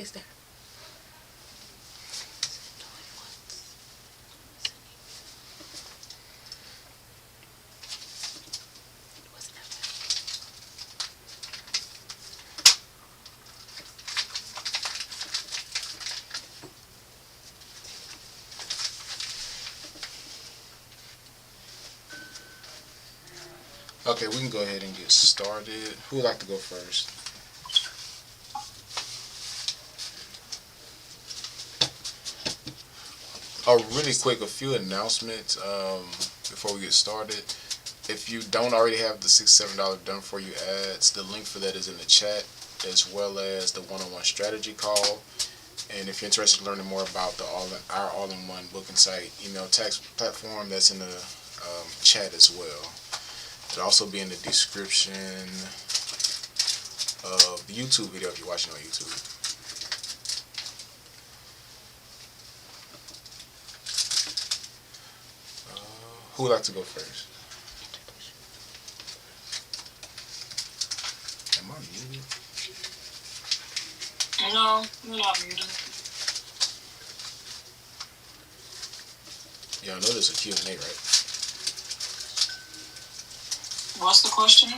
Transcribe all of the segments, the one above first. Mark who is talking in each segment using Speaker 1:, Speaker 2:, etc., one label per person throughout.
Speaker 1: It's there.
Speaker 2: Okay, we can go ahead and get started. Who would like to go first? Oh, really quick, a few announcements before we get started. If you don't already have the $6 7 done for you ads, the link for that is in the chat, as well as the one-on-one strategy call. And if you're interested in learning more about our all-in-one booking site email tax platform, that's in the chat as well. It'll also be in the description of the YouTube video if you're watching on YouTube. Who would like to go first? Am I muted?
Speaker 3: No, you're not muted.
Speaker 2: Y'all know there's a Q&A, right?
Speaker 3: What's the question?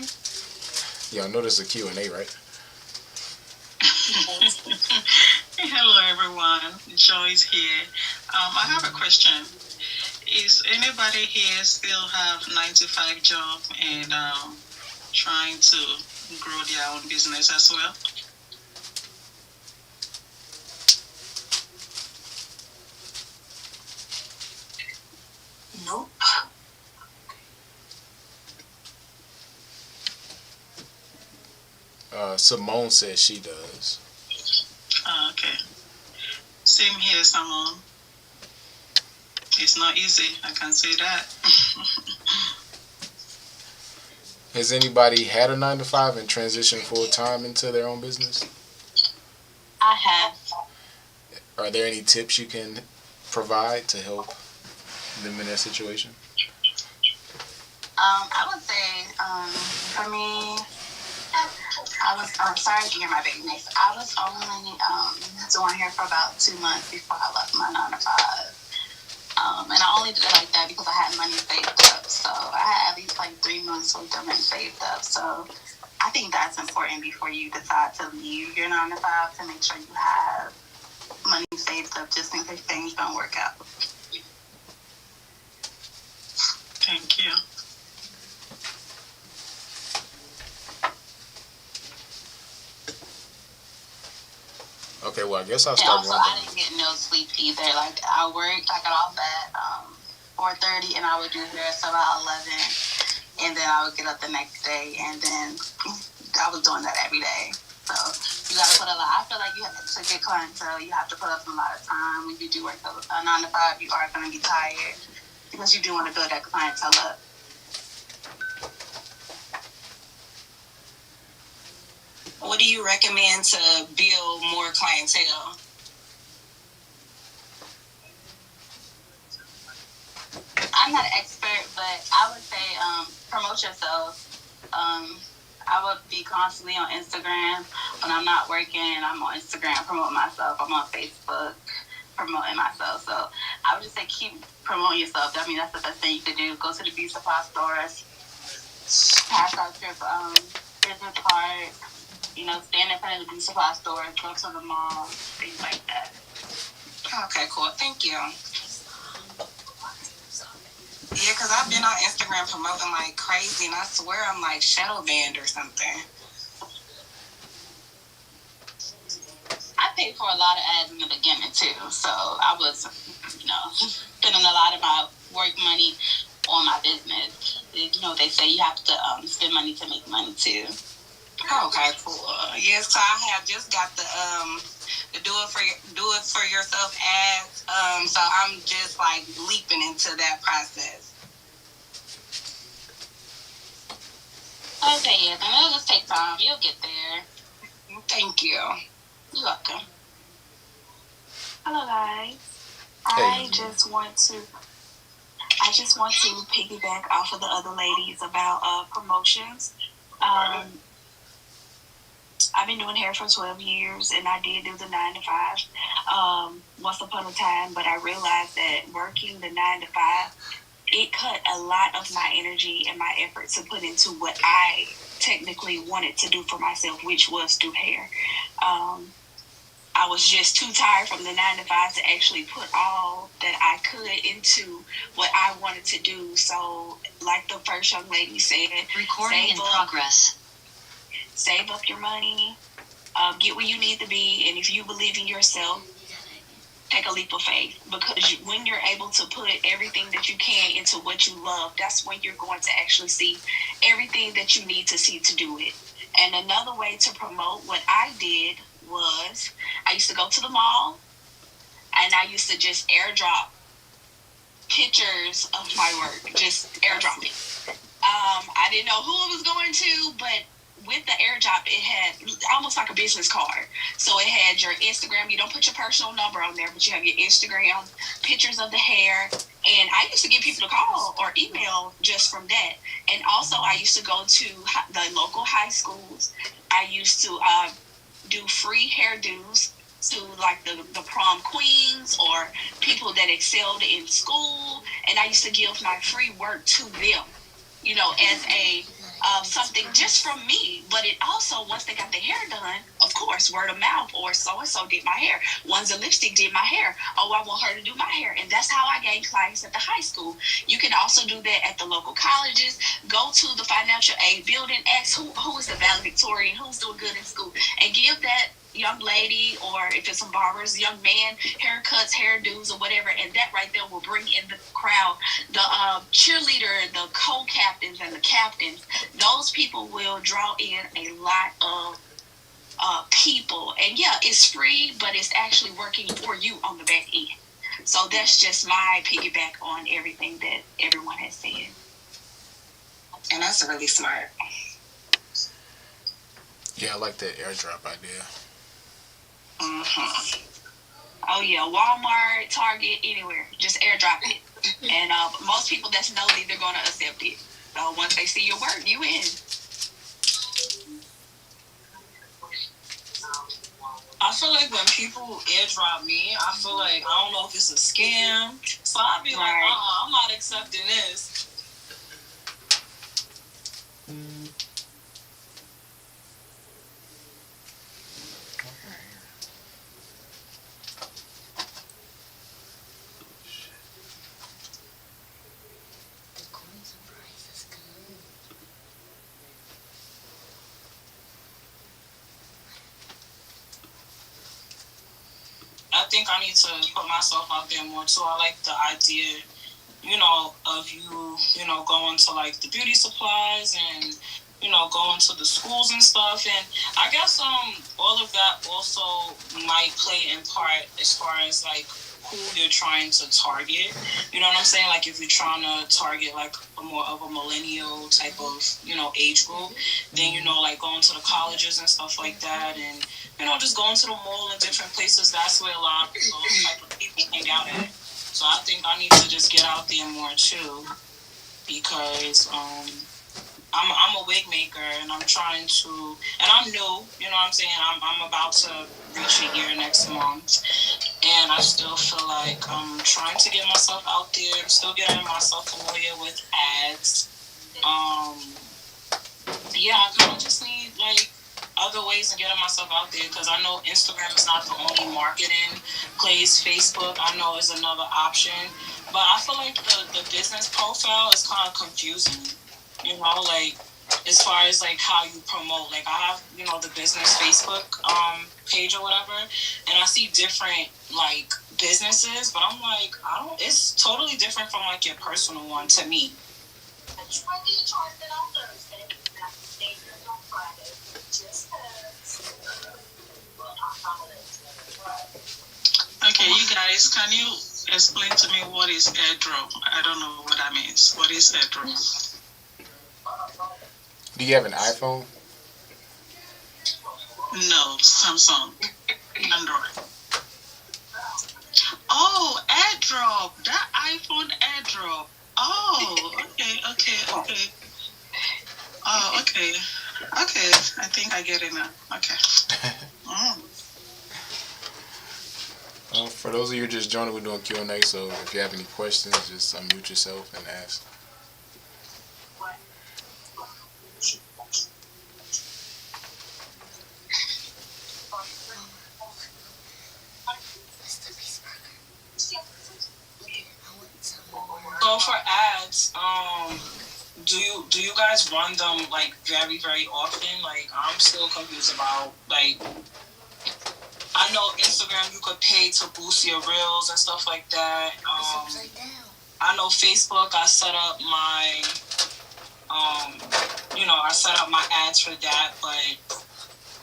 Speaker 2: Y'all know there's a Q&A, right?
Speaker 3: Hello, everyone. Joy's here. I have a question. Is anybody here still have 9 to 5 job and trying to grow their own business as well? Nope.
Speaker 2: Simone says she does.
Speaker 3: Okay. Same here, Simone. It's not easy, I can say that.
Speaker 2: Has anybody had a 9 to 5 and transitioned full time into their own business?
Speaker 3: I have.
Speaker 2: Are there any tips you can provide to help them in that situation?
Speaker 4: I would say, for me, I'm sorry to hear my baby next. I was only doing hair for about 2 months before I left my 9 to 5. And I only did it like that because I had money saved up. So I had at least like 3 months worth of rent saved up. So I think that's important before you decide to leave your 9 to 5, to make sure you have money saved up just in case things don't work out.
Speaker 3: Thank you.
Speaker 2: Okay, well, I guess I'll
Speaker 4: And
Speaker 2: start
Speaker 4: also,
Speaker 2: going
Speaker 4: I
Speaker 2: down.
Speaker 4: didn't get no sleep either. Like, I got off at 4:30, and I would do hair till about 11, and then I would get up the next day, and then I was doing that every day. So you got to put a lot. I feel like you have to get clientele. You have to put up a lot of time. When you do work a 9 to 5, you are going to be tired because you do want to build that clientele up.
Speaker 3: What do you recommend to build more clientele?
Speaker 4: I'm not an expert, but I would say promote yourself. I would be constantly on Instagram when I'm not working. I'm on Instagram promoting myself. I'm on Facebook promoting myself. So I would just say keep promoting yourself. I mean, that's the best thing you could do. Go to the beauty supply stores, pass out your business card. Stand in front of the beauty supply stores, go to the mall, things like that.
Speaker 3: Okay, cool. Thank you. Yeah, because I've been on Instagram promoting like crazy, and I swear I'm like shadow banned or something.
Speaker 4: I paid for a lot of ads in the beginning too, so I was, spending a lot of my work money on my business. They say you have to spend money to make money too.
Speaker 3: Okay, cool. Yes, so I have just got the do it for yourself ads. So I'm just like leaping into that process.
Speaker 4: Okay, yeah, then it'll just take time. You'll get there.
Speaker 3: Thank you.
Speaker 4: You're welcome.
Speaker 5: Hello, guys.
Speaker 2: Hey.
Speaker 5: I just want to piggyback off of the other ladies about promotions. I've been doing hair for 12 years, and I did do the 9 to 5 once upon a time, but I realized that working the 9 to 5, it cut a lot of my energy and my effort to put into what I technically wanted to do for myself, which was do hair. Um, I was just too tired from the 9 to 5 to actually put all that I could into what I wanted to do. So, like the first young lady said,
Speaker 1: recording in progress.
Speaker 5: Save up your money, get where you need to be, and if you believe in yourself, take a leap of faith, because when you're able to put everything that you can into what you love, that's when you're going to actually see everything that you need to see to do it. And another way to promote what I did was I used to go to the mall and I used to just airdrop pictures of my work, just airdrop it. I didn't know who it was going to, but with the airdrop, it had almost like a business card. So it had your Instagram. You don't put your personal number on there, but you have your Instagram, pictures of the hair. And I used to get people to call or email just from that. And also, I used to go to the local high schools. I used to do free hairdos to like the prom queens or people that excelled in school. And I used to give my free work to them, as a something just from me. But it also, once they got their hair done, of course, word of mouth, or so-and-so did my hair. One's a lipstick did my hair. Oh, I want her to do my hair. And that's how I gained clients at the high school. You can also do that at the local colleges. Go to the financial aid building, ask who is the valedictorian, who's doing good in school, and give that young lady, or if it's some barbers, young man, haircuts, hairdos, or whatever, and that right there will bring in the crowd, the cheerleader, the co-captains, and the captains. Those people will draw in a lot of people, and yeah, it's free, but it's actually working for you on the back end. So that's just my piggyback on everything that everyone has said.
Speaker 6: And that's really smart.
Speaker 2: Yeah, I like that airdrop idea.
Speaker 5: Mm-hmm. Oh yeah, Walmart, Target, anywhere, just airdrop it. And most people that's nosy, they're gonna accept it. So once they see your work, you in.
Speaker 6: I feel like when people airdrop me, I feel like I don't know if it's a scam. So I'd be like, I'm not accepting this. I think I need to put myself out there more too. I like the idea, of you, going to like the beauty supplies and, going to the schools and stuff. And I guess all of that also might play in part as far as like who you're trying to target. You know what I'm saying? Like if you're trying to target like a more of a millennial type of, age group, then, like going to the colleges and stuff like that, and just going to the mall and different places. That's where a lot of those type of people hang out at. So I think I need to just get out there more too, because I'm a wig maker and I'm trying to, and I'm new. You know what I'm saying? I'm about to reach a year next month, and I still feel like I'm trying to get myself out there. I'm still getting myself familiar with ads. Yeah, I kind of just need like other ways of getting myself out there, because I know Instagram is not the only marketing place. Facebook, I know, is another option. But I feel like the business profile is kind of confusing, like as far as like how you promote. Like I have, the business Facebook page or whatever, and I see different like businesses, but I'm like, it's totally different from like your personal one to me.
Speaker 3: Okay, you guys, can you explain to me what is airdrop? I don't know what that means. What is airdrop?
Speaker 2: Do you have an iPhone?
Speaker 3: No, Samsung, Android. Oh, airdrop. That iPhone airdrop. Oh, okay. Oh, okay. Okay, I think I get it now. Okay. Mm.
Speaker 2: For those of you just joining, we're doing Q&A, so if you have any questions, just unmute yourself and ask.
Speaker 6: So for ads, do you guys run them like very very often? Like I'm still confused about like I know Instagram you could pay to boost your reels and stuff like that. I know Facebook I set up my I set up my ads for that, but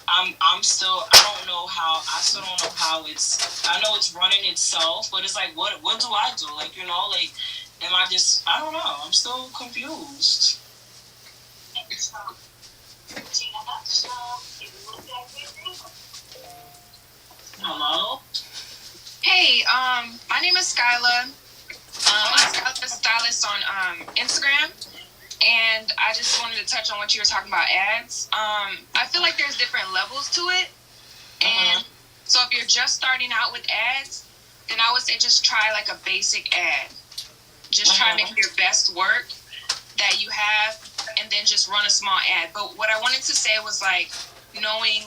Speaker 6: I'm still I don't know how I still don't know how it's I know it's running itself, but it's like what do I do? Like like am I just I don't know. I'm still confused. Hello?
Speaker 7: Hey, my name is Skyla. I'm Skyla Stylist on Instagram, and I just wanted to touch on what you were talking about ads. I feel like there's different levels to it, and so if you're just starting out with ads, then I would say just try like a basic ad. Just try to make your best work that you have, and then just run a small ad. But what I wanted to say was like knowing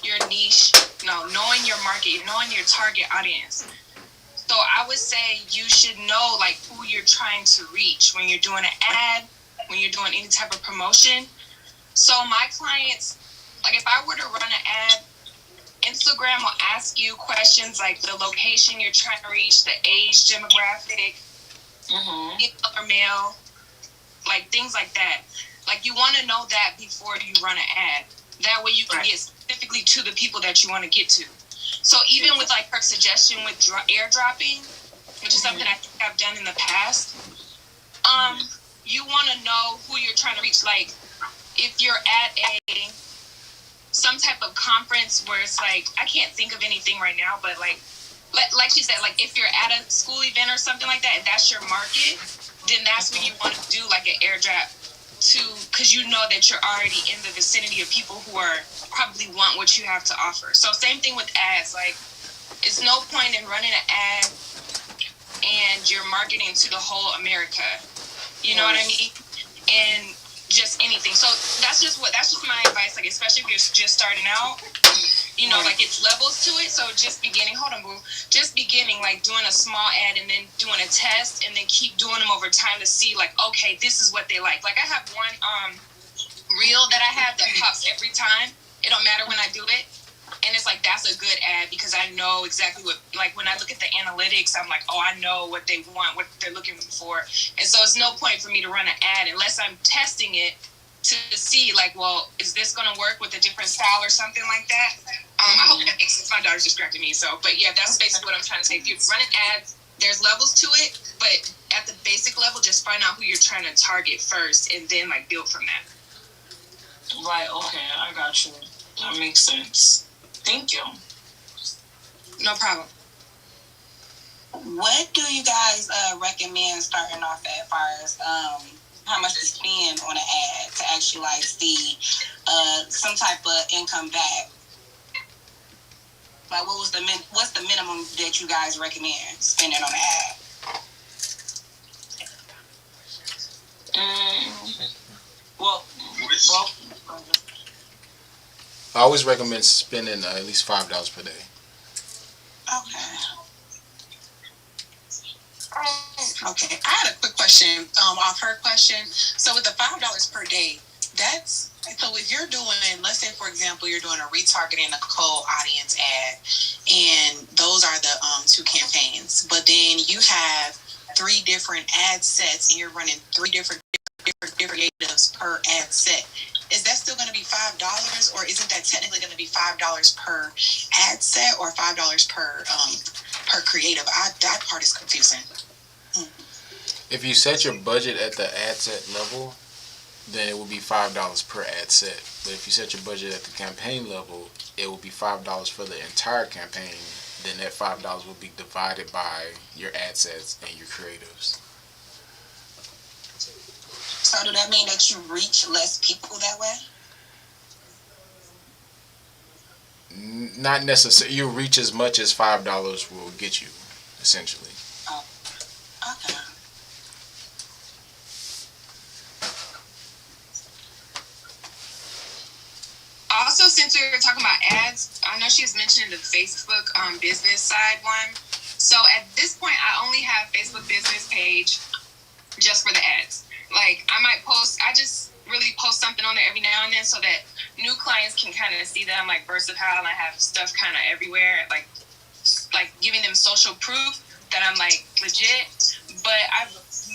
Speaker 7: your niche, knowing your market, knowing your target audience. So I would say you should know like who you're trying to reach when you're doing an ad, when you're doing any type of promotion. So my clients, like if I were to run an ad, Instagram will ask you questions like the location you're trying to reach, the age demographic, female or male, like things like that. Like you want to know that before you run an ad. That way you can get specifically to the people that you want to get to. So even with like her suggestion with airdropping, which is something I think I've done in the past, you want to know who you're trying to reach. Like if you're at some type of conference where it's like I can't think of anything right now, but like she said, like if you're at a school event or something like that, and that's your market, then that's when you want to do like an airdrop because you know that you're already in the vicinity of people who are probably want what you have to offer. So same thing with ads. Like it's no point in running an ad and you're marketing to the whole America. You know what I mean? And just anything. So that's just my advice. Like especially if you're just starting out, like it's levels to it. So just beginning, just beginning, like doing a small ad and then doing a test and then keep doing them over time to see like, okay, this is what they like. Like I have one reel that I have that pops every time. It don't matter when I do it. And it's like, that's a good ad because I know exactly what, like when I look at the analytics, I'm like, oh, I know what they want, what they're looking for. And so it's no point for me to run an ad unless I'm testing it to see like, well, is this going to work with a different style or something like that? I hope that makes sense. My daughter's distracting me. So, but yeah, that's basically what I'm trying to say. If you run an ad, there's levels to it, but at the basic level, just find out who you're trying to target first and then like build from that.
Speaker 6: Right, okay, I got you. That makes sense. Thank you.
Speaker 7: No problem.
Speaker 8: What do you guys recommend starting off at, as far as how much to spend on an ad to actually like see some type of income back? Like, what's the minimum that you guys recommend spending on an ad?
Speaker 6: Well,
Speaker 2: I always recommend spending at least $5 per day.
Speaker 8: Okay.
Speaker 9: Okay, I had a quick question off her question. So with the $5 per day, that's so if you're doing, let's say for example, you're doing a retargeting a cold audience ad, and those are the two campaigns, but then you have 3 different ad sets, and you're running 3 different creatives per ad set. Is that still going to be $5, or isn't that technically going to be $5 per ad set, or $5 per creative? That part is confusing.
Speaker 2: If you set your budget at the ad set level, then it will be $5 per ad set. But if you set your budget at the campaign level, it will be $5 for the entire campaign. Then that $5 will be divided by your ad sets and your creatives.
Speaker 8: So do that mean that you reach less people that way?
Speaker 2: Not necessarily. You reach as much as $5 will get you, essentially.
Speaker 8: Oh, okay.
Speaker 7: Also, since we were talking about ads, I know she was mentioning the Facebook business side one. So at this point, I only have Facebook business page just for the ads. Like I might post, I just really post something on there every now and then so that new clients can kind of see that I'm like versatile and I have stuff kind of everywhere, like giving them social proof that I'm like legit. But I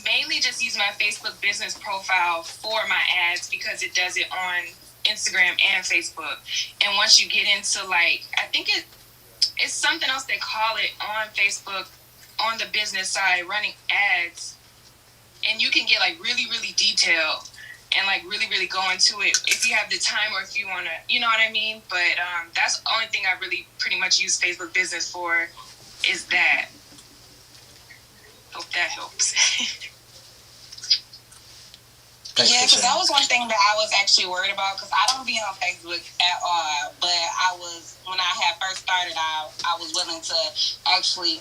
Speaker 7: mainly just use my Facebook business profile for my ads because it does it on Instagram and Facebook. And once you get into like, I think it's something else they call it on Facebook on the business side, running ads, and you can get like really, really detailed and like really, really go into it if you have the time or if you want to, you know what I mean? But that's the only thing I really pretty much use Facebook business for is that. Hope that helps.
Speaker 8: Yeah, because that was one thing that I was actually worried about because I don't be on Facebook at all. But when I had first started, I was willing to actually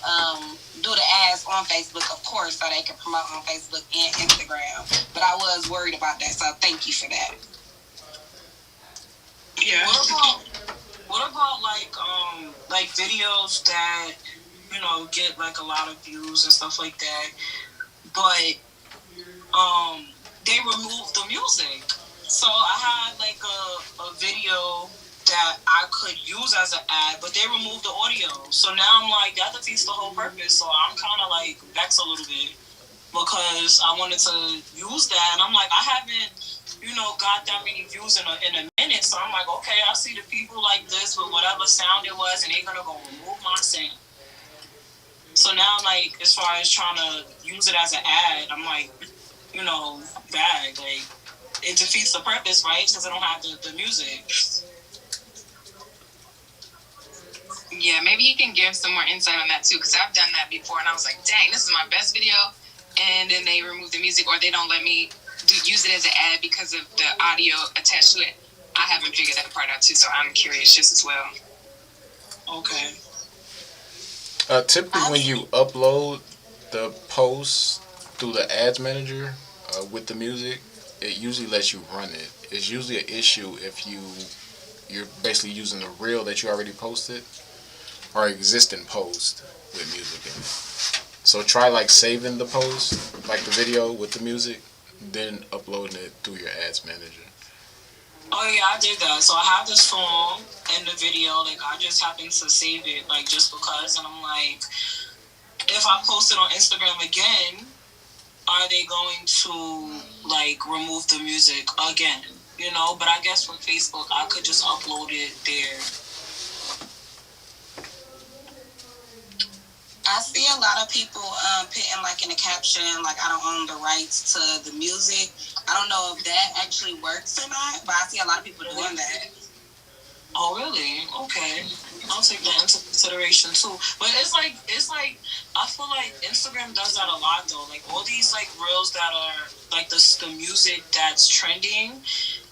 Speaker 8: do the ads on Facebook, of course, so they can promote on Facebook and Instagram. But I was worried about that, so thank you for that.
Speaker 6: Yeah. What about like videos that get like a lot of views and stuff like that, but they removed the music. So I had like a video that I could use as an ad, but they removed the audio. So now I'm like, that defeats the whole purpose. So I'm kind of like vexed a little bit because I wanted to use that, and I'm like, I haven't, got that many views in a minute. So I'm like, okay, I see the people like this with whatever sound it was, and they're gonna go remove my sound. So now, like, as far as trying to use it as an ad, I'm like, bag. Like, it defeats the purpose, right? Since I don't have the music.
Speaker 7: Yeah, maybe you can give some more insight on that too, because I've done that before, and I was like, dang, this is my best video, and then they remove the music, or they don't let me use it as an ad because of the audio attached to it. I haven't figured that part out too, so I'm curious just as well.
Speaker 6: Okay.
Speaker 2: Typically, when you upload the post through the ads manager with the music, it usually lets you run it. It's usually an issue if you're basically using the reel that you already posted or existing post with music in it. So try like saving the post, like the video with the music, then uploading it through your ads manager.
Speaker 6: Oh yeah, I did that. So I have the song and the video. Like I just happened to save it, like just because. And I'm like, if I post it on Instagram again, are they going to like remove the music again? But I guess for Facebook, I could just upload it there.
Speaker 8: I see a lot of people putting like in a caption, like I don't own the rights to the music. I don't know if that actually works or not, but I see a lot of people doing that.
Speaker 6: Oh really? Okay. I'll take that into consideration too. But it's like I feel like Instagram does that a lot though. Like all these like reels that are like the music that's trending,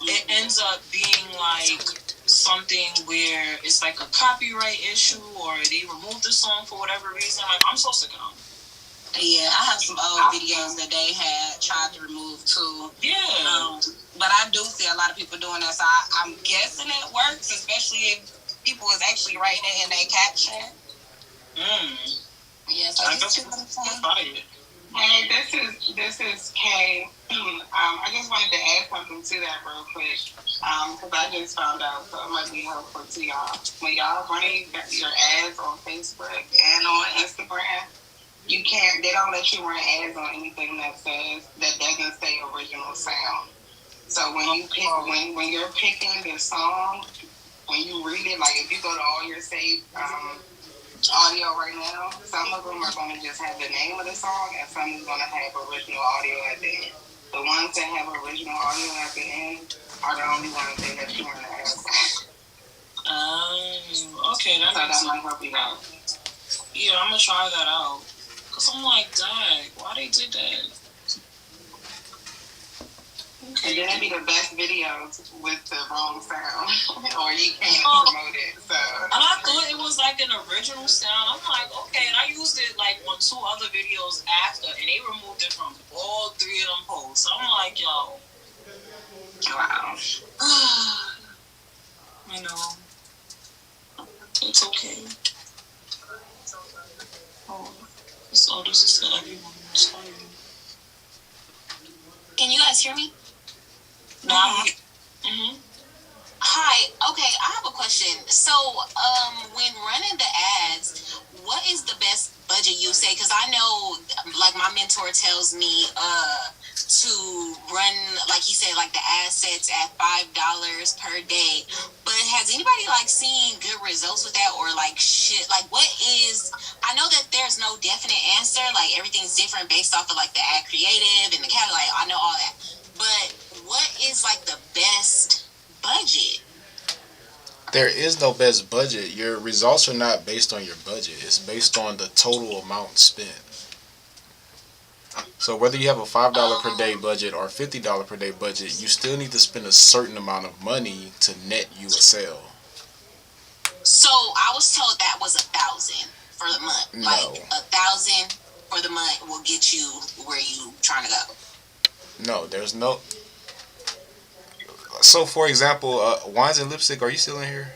Speaker 6: it ends up being like something where it's like a copyright issue or they remove the song for whatever reason. Like I'm so sick of them.
Speaker 8: Yeah, I have some old videos that they had tried to remove too.
Speaker 6: Yeah.
Speaker 8: But I do see a lot of people doing that, so I'm guessing it works, especially if people is actually writing it in their caption. Yeah, so
Speaker 6: I guess we'll try it.
Speaker 3: Hey, this is Kay. I just wanted to add something to that real quick, because I just found out, so it might be helpful to y'all. When y'all running your ads on Facebook and on Instagram, they don't let you run ads on anything that doesn't say original sound. So when you pick, when you're picking the song, when you read it, like if you go to all your saved audio right now, some of them are going to just have the name of the song, and some is going to have original audio at the end. The ones that have original audio at the end are the only ones that let you run the ads on.
Speaker 6: Okay, that
Speaker 3: might help you out.
Speaker 6: Yeah, I'm gonna try that out. Cause I'm like, dang, why they did that?
Speaker 8: And then it'd be the best videos with the wrong sound, or you can't promote it. So.
Speaker 6: And I thought it was like an original sound. I'm like, okay, and I used it like on 2 other videos after, and they removed it from all 3 of them posts. So I'm like, yo,
Speaker 8: Wow.
Speaker 6: I know. It's okay. Oh, this is to everyone. I'm sorry.
Speaker 5: Can you guys hear me?
Speaker 6: No.
Speaker 5: Mm-hmm. Hi. Okay, I have a question. So, when running the ads, what is the best budget you say? Because I know, like my mentor tells me, to run, like he said, like the assets at $5 per day. But has anybody like seen good results with that, or like shit? Like, what is? I know that there's no definite answer. Like everything's different based off of like the ad creative and the catalog. Like, I know all that. But what is like the best budget?
Speaker 2: There is no best budget. Your results are not based on your budget. It's based on the total amount spent. So whether you have a $5 per day budget or a $50 per day budget, you still need to spend a certain amount of money to net you a sale.
Speaker 5: So I was told that was 1,000 for the month.
Speaker 2: No.
Speaker 5: Like 1,000 for the month will get you where you trying to go.
Speaker 2: No, there's no. So for example, Wines and Lipstick, are you still in here?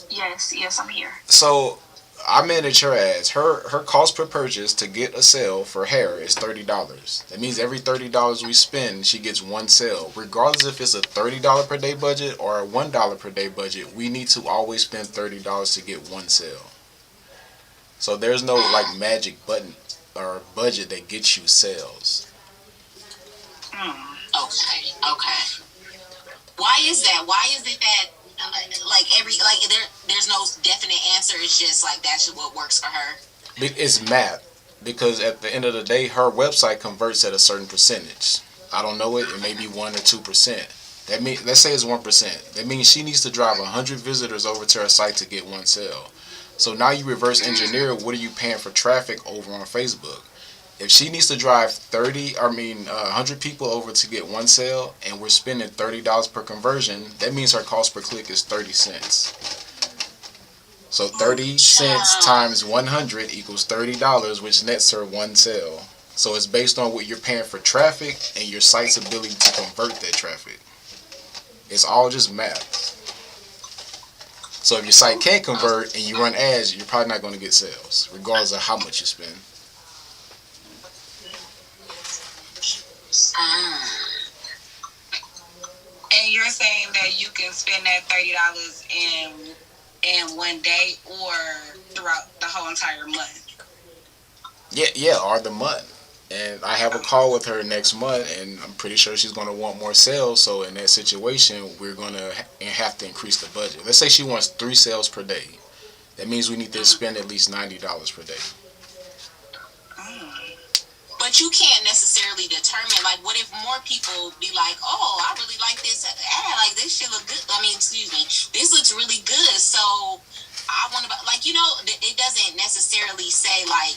Speaker 5: Yes, I'm here.
Speaker 2: So I manage her ads. Her cost per purchase to get a sale for hair is $30. That means every $30 we spend, she gets 1 sale. Regardless if it's a $30 per day budget or a $1 per day budget, we need to always spend $30 to get 1 sale. So there's no like magic button or budget that gets you sales.
Speaker 5: Okay. Why is that? Why is it that there's no definite answer? It's just like that's what works for her.
Speaker 2: It's math, because at the end of the day, her website converts at a certain percentage. I don't know it. It may be 1 or 2%. That means, let's say it's 1%. That means she needs to drive 100 visitors over to her site to get 1 sale. So now you reverse engineer. What are you paying for traffic over on Facebook? If she needs to drive 100 people over to get 1 sale, and we're spending $30 per conversion, that means her cost per click is 30 cents. So 30 cents times 100 equals $30, which nets her 1 sale. So it's based on what you're paying for traffic and your site's ability to convert that traffic. It's all just math. So if your site can't convert and you run ads, you're probably not going to get sales, regardless of how much you spend.
Speaker 8: And you're saying that you can spend that $30 in 1 day or throughout the whole entire month?
Speaker 2: Yeah, or the month. And I have a call with her next month, and I'm pretty sure she's going to want more sales. So in that situation, we're going to have to increase the budget. Let's say she wants 3 sales per day. That means we need to spend at least $90 per day.
Speaker 5: But you can't necessarily determine, like, what if more people be like, oh, I really like this ad, like, this shit look good. This looks really good. So I want to, like, it doesn't necessarily say, like,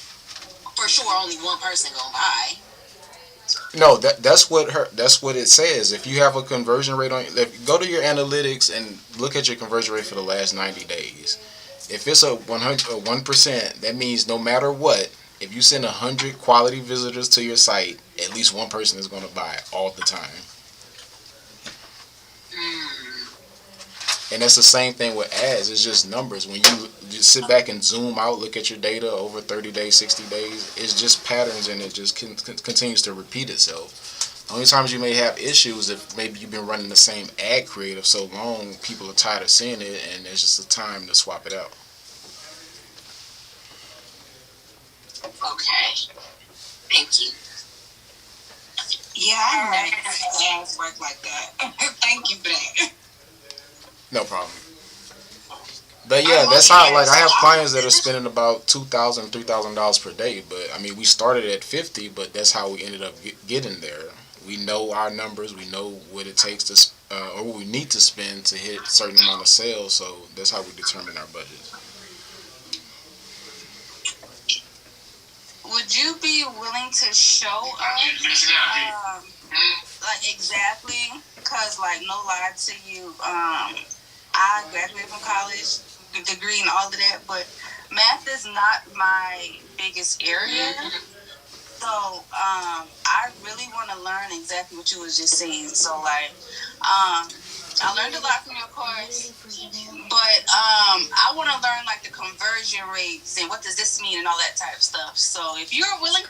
Speaker 5: for sure only one person gonna buy.
Speaker 2: No, that's what it says. If you have a conversion rate go to your analytics and look at your conversion rate for the last 90 days. If it's a 1%, that means no matter what, if you send 100 quality visitors to your site, at least one person is going to buy all the time. And that's the same thing with ads. It's just numbers. When you just sit back and zoom out, look at your data over 30 days, 60 days, it's just patterns, and it just continues to repeat itself. The only times you may have issues if maybe you've been running the same ad creative so long, people are tired of seeing it, and there's just a time to swap it out.
Speaker 5: Okay. Thank you.
Speaker 8: Yeah, I never had ads work like that. Thank you for that.
Speaker 2: No problem. But yeah, that's how, like, I have clients that are spending about $2,000, $3,000 per day. But I mean, we started at 50, but that's how we ended up getting there. We know our numbers. We know what it takes to, or what we need to spend to hit a certain amount of sales. So that's how we determine our budget.
Speaker 8: Would would you be willing to show us, like exactly? Cause like no lie to you, I graduated from college, the degree and all of that, but math is not my biggest area. So I really want to learn exactly what you was just saying. So like, I learned a lot from your course, but I want to learn like the conversion rates and what does this mean and all that type of stuff. So if you're willing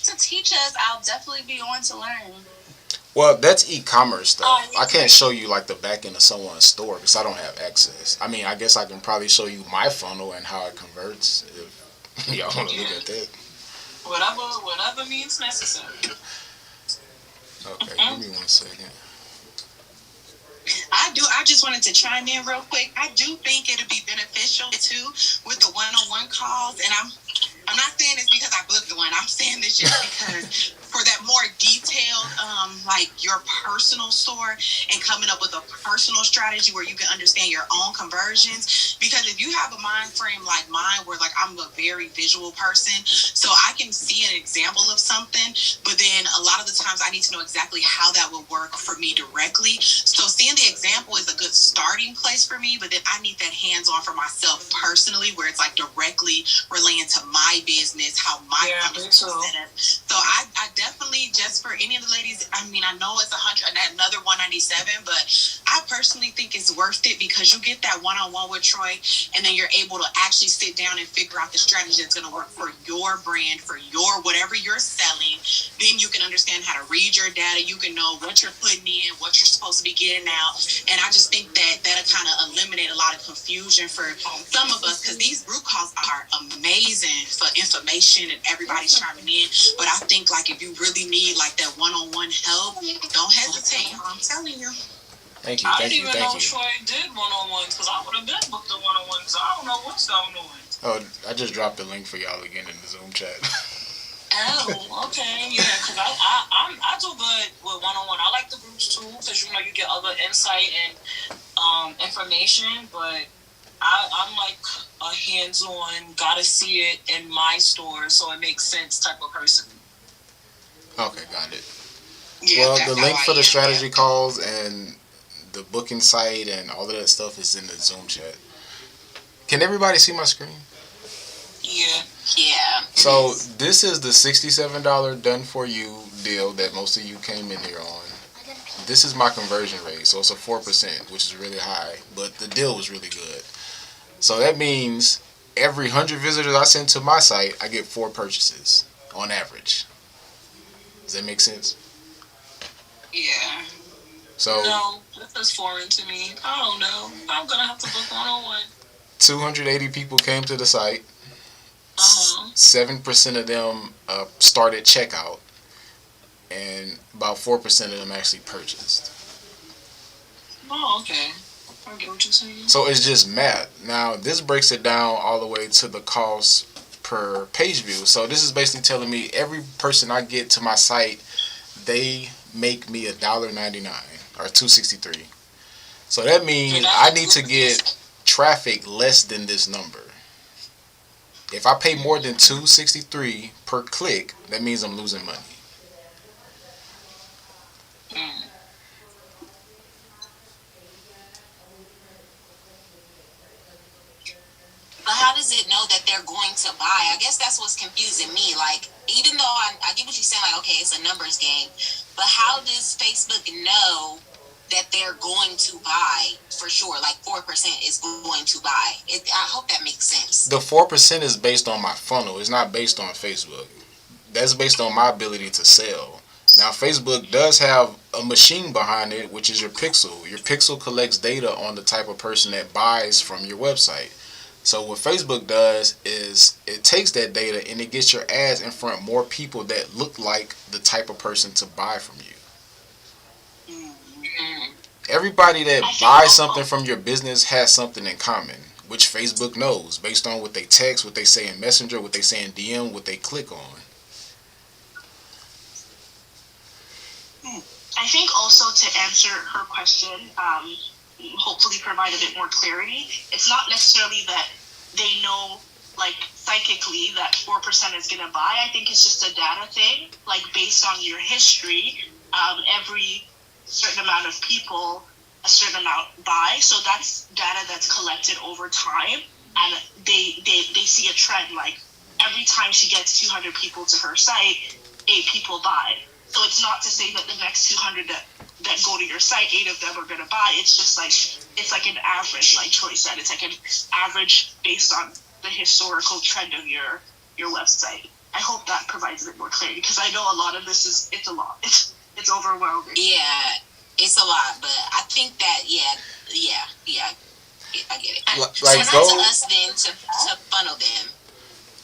Speaker 8: to teach us, I'll definitely be on to learn.
Speaker 2: Well, that's e-commerce stuff. I can't show you like the back end of someone's store because I don't have access. I mean, I guess I can probably show you my funnel and how it converts if y'all want to look at that.
Speaker 6: Whatever means necessary.
Speaker 2: Okay, give me 1 second.
Speaker 9: I just wanted to chime in real quick. I do think it'd be beneficial too with the one-on-one calls, and I'm not saying this because I booked one. I'm saying this just because for that more detailed, like your personal store and coming up with a personal strategy where you can understand your own conversions. Because if you have a mind frame like mine, where like I'm a very visual person, so I can see an example of something, but then a lot of the times I need to know exactly how that would work for me directly. So seeing the example is a good starting place for me, but then I need that hands-on for myself personally, where it's like directly relating to my business, how my company's set up. So I definitely, just for any of the ladies, I mean, I know it's another 197, but I personally think it's worth it because you get that one-on-one with Troy, and then you're able to actually sit down and figure out the strategy that's going to work for your brand, for your whatever you're selling. Then you can understand how to read your data. You can know what you're putting in, what you're supposed to be getting out. And I just think that that'll kind of eliminate a lot of confusion for some of us, because these group calls are amazing for information and everybody's chiming in. But I think like if you really need like that one-on-one help, don't hesitate. I'm telling you.
Speaker 2: Thank you.
Speaker 6: I didn't even know Troy did one-on-ones because I would have been booked the one-on-ones. I don't know what's going on.
Speaker 2: Oh, I just dropped the link for y'all again in the Zoom chat.
Speaker 6: Oh, okay, yeah, because I do good with one-on-one. I like the groups too because you get other insight and information, but I'm like a hands-on, gotta see it in my store so it makes sense type of person.
Speaker 2: Okay, got it.
Speaker 9: Yeah,
Speaker 2: well, the link for the strategy calls and the booking site and all of that stuff is in the Zoom chat. Can everybody see my screen?
Speaker 6: Yeah.
Speaker 8: Yeah.
Speaker 2: So this is the $67 done for you deal that most of you came in here on. This is my conversion rate, so it's a 4%, which is really high, but the deal was really good. So that means every 100 visitors I send to my site, I get 4 purchases on average. Does that make sense?
Speaker 8: Yeah.
Speaker 2: So
Speaker 6: no, this is foreign to me. I don't know. I'm gonna have to book one-on-one.
Speaker 2: 280 people came to the site. 7% of them started checkout, and about 4% of them actually purchased.
Speaker 6: Oh, okay. I get what you're saying.
Speaker 2: So it's just math. Now this breaks it down all the way to the cost per page view. So this is basically telling me every person I get to my site, they make me $1.99 or $2.63. So that means I need to get traffic less than this number. If I pay more than $2.63 per click, that means I'm losing money.
Speaker 8: But how does it know that they're going to buy? I guess that's what's confusing me. Like, even though I get what you're saying, like, okay, it's a numbers game, but how does Facebook know that they're going to buy for sure? Like 4% is going to buy. I hope that makes sense.
Speaker 2: The 4% is based on my funnel. It's not based on Facebook. That's based on my ability to sell. Now, Facebook does have a machine behind it, which is your pixel. Your pixel collects data on the type of person that buys from your website. So what Facebook does is it takes that data and it gets your ads in front of more people that look like the type of person to buy from you. Everybody that buys something from your business has something in common, which Facebook knows based on what they text, what they say in Messenger, what they say in DM, what they click on.
Speaker 10: I think also to answer her question, hopefully provide a bit more clarity, it's not necessarily that they know like psychically that 4% is gonna buy. I think it's just a data thing. Like based on your history, every certain amount of people, a certain amount buy. So that's data that's collected over time, and they see a trend. Like every time she gets 200 people to her site, 8 people buy. So it's not to say that the next 200 that go to your site, 8 of them are gonna buy. It's just like it's like an average, like Troy said. It's like an average based on the historical trend of your website. I hope that provides a bit more clarity because I know a lot of this is it's a lot. It's overwhelming.
Speaker 8: Yeah, it's a lot, but I think that I get it.
Speaker 2: Like
Speaker 8: so it's
Speaker 2: go.
Speaker 8: up to us then to funnel them.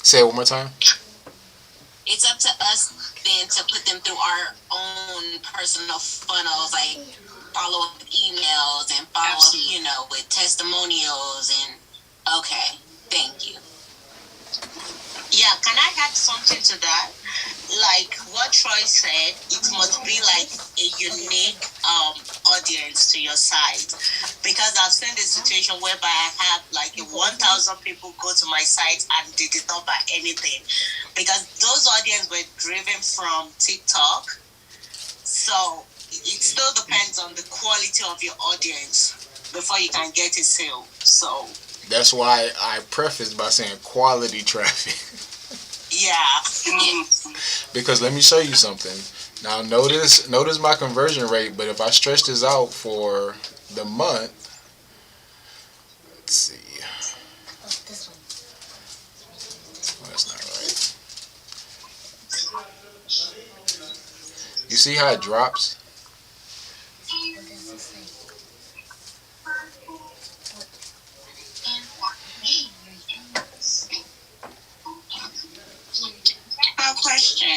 Speaker 2: Say it one more time.
Speaker 8: It's up to us then to put them through our own personal funnels, like follow up with emails and follow
Speaker 7: Absolutely.
Speaker 8: up, with testimonials and okay, thank you.
Speaker 11: Yeah, can I add something to that? Like what Troy said, it must be like a unique audience to your site. Because I've seen this situation whereby I have like 1,000 people go to my site and they did not buy anything. Because those audience were driven from TikTok. So it still depends on the quality of your audience before you can get a sale. So
Speaker 2: That's why I prefaced by saying quality traffic.
Speaker 11: yeah.
Speaker 2: Because let me show you something. Now notice my conversion rate, but if I stretch this out for the month, let's see. Oh, that's not right. You see how it drops?
Speaker 8: Question.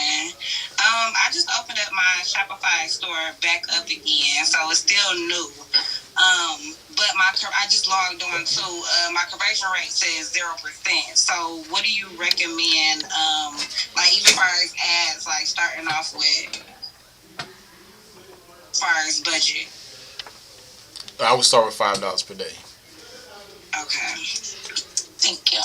Speaker 8: I just opened up my Shopify store back up again, so it's still new. But I just logged on to my conversion rate says 0%. So what do you recommend? Like even far as ads, like starting off with, far as budget.
Speaker 2: I would start with $5 per day.
Speaker 8: Okay. Thank you.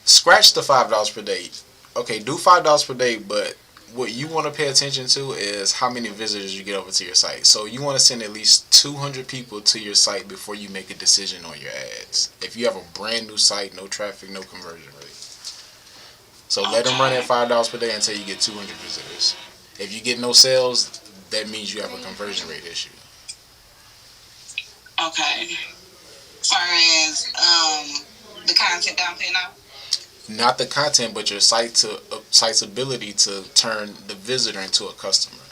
Speaker 2: Scratch the $5 per day. Okay, do $5 per day, but what you want to pay attention to is how many visitors you get over to your site. So you want to send at least 200 people to your site before you make a decision on your ads. If you have a brand new site, no traffic, no conversion rate. So let them run at $5 per day until you get 200 visitors. If you get no sales, that means you have a conversion rate issue.
Speaker 8: Okay. As far as the content that I'm putting out.
Speaker 2: Not the content, but your site's ability to turn the visitor into a customer.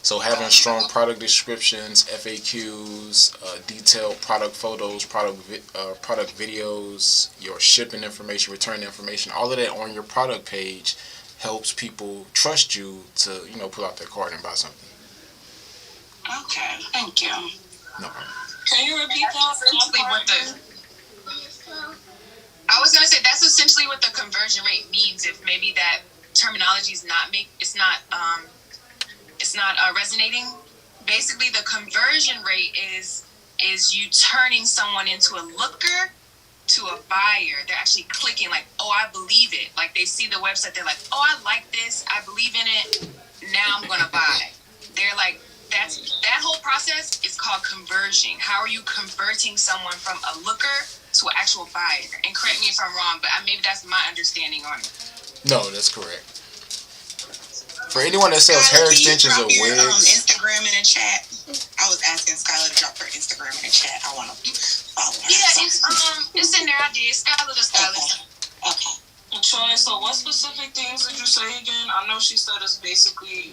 Speaker 2: So having strong product descriptions, FAQs, detailed product photos, product videos, your shipping information, return information, all of that on your product page helps people trust you to, pull out their card and buy something.
Speaker 8: Okay, thank you.
Speaker 2: No problem.
Speaker 6: Can you repeat that?
Speaker 7: Essentially what I was gonna say that's essentially what the conversion rate means. If maybe that terminology is not resonating. Basically, the conversion rate is you turning someone into a looker to a buyer. They're actually clicking like, oh, I believe it. Like they see the website, they're like, oh, I like this. I believe in it. Now I'm gonna buy. They're like, that whole process is called conversion. How are you converting someone from a looker to an actual buyer? And correct me if I'm wrong, but maybe that's my understanding on it.
Speaker 2: No, that's correct. For anyone that sells hair extensions or wigs,
Speaker 8: Instagram in the chat. I was asking Skylar to drop her Instagram in the chat. I want to follow her.
Speaker 7: Yeah, it's in there. I did. Skylar the stylist.
Speaker 8: Okay.
Speaker 6: And Troy, so what specific things did you say again? I know she said it's basically,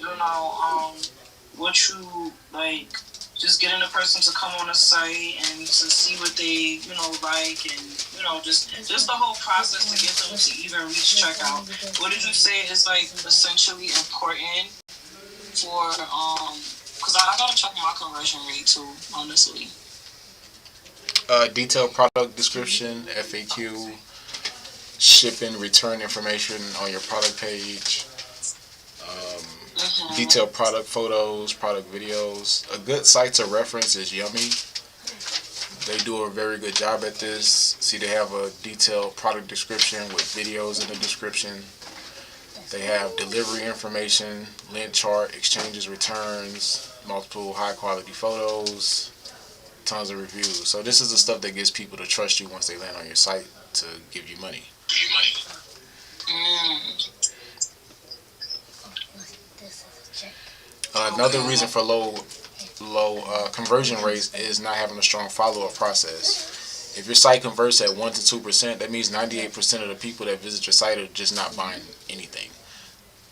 Speaker 6: what you like, just getting the person to come on a site and to see what they, like, and just the whole process to get them to even reach checkout. What did you say is like essentially important for because I gotta check my conversion rate too, honestly.
Speaker 2: detailed product description, FAQ, shipping, return information on your product page, detailed product photos, product videos. A good site to reference is Yummy. They do a very good job at this. See, they have a detailed product description with videos in the description. They have delivery information, link chart, exchanges, returns, multiple high quality photos, tons of reviews. So this is the stuff that gets people to trust you once they land on your site to give you money. Another reason for low conversion rates is not having a strong follow-up process. If your site converts at 1 to 2%, that means 98% of the people that visit your site are just not buying anything.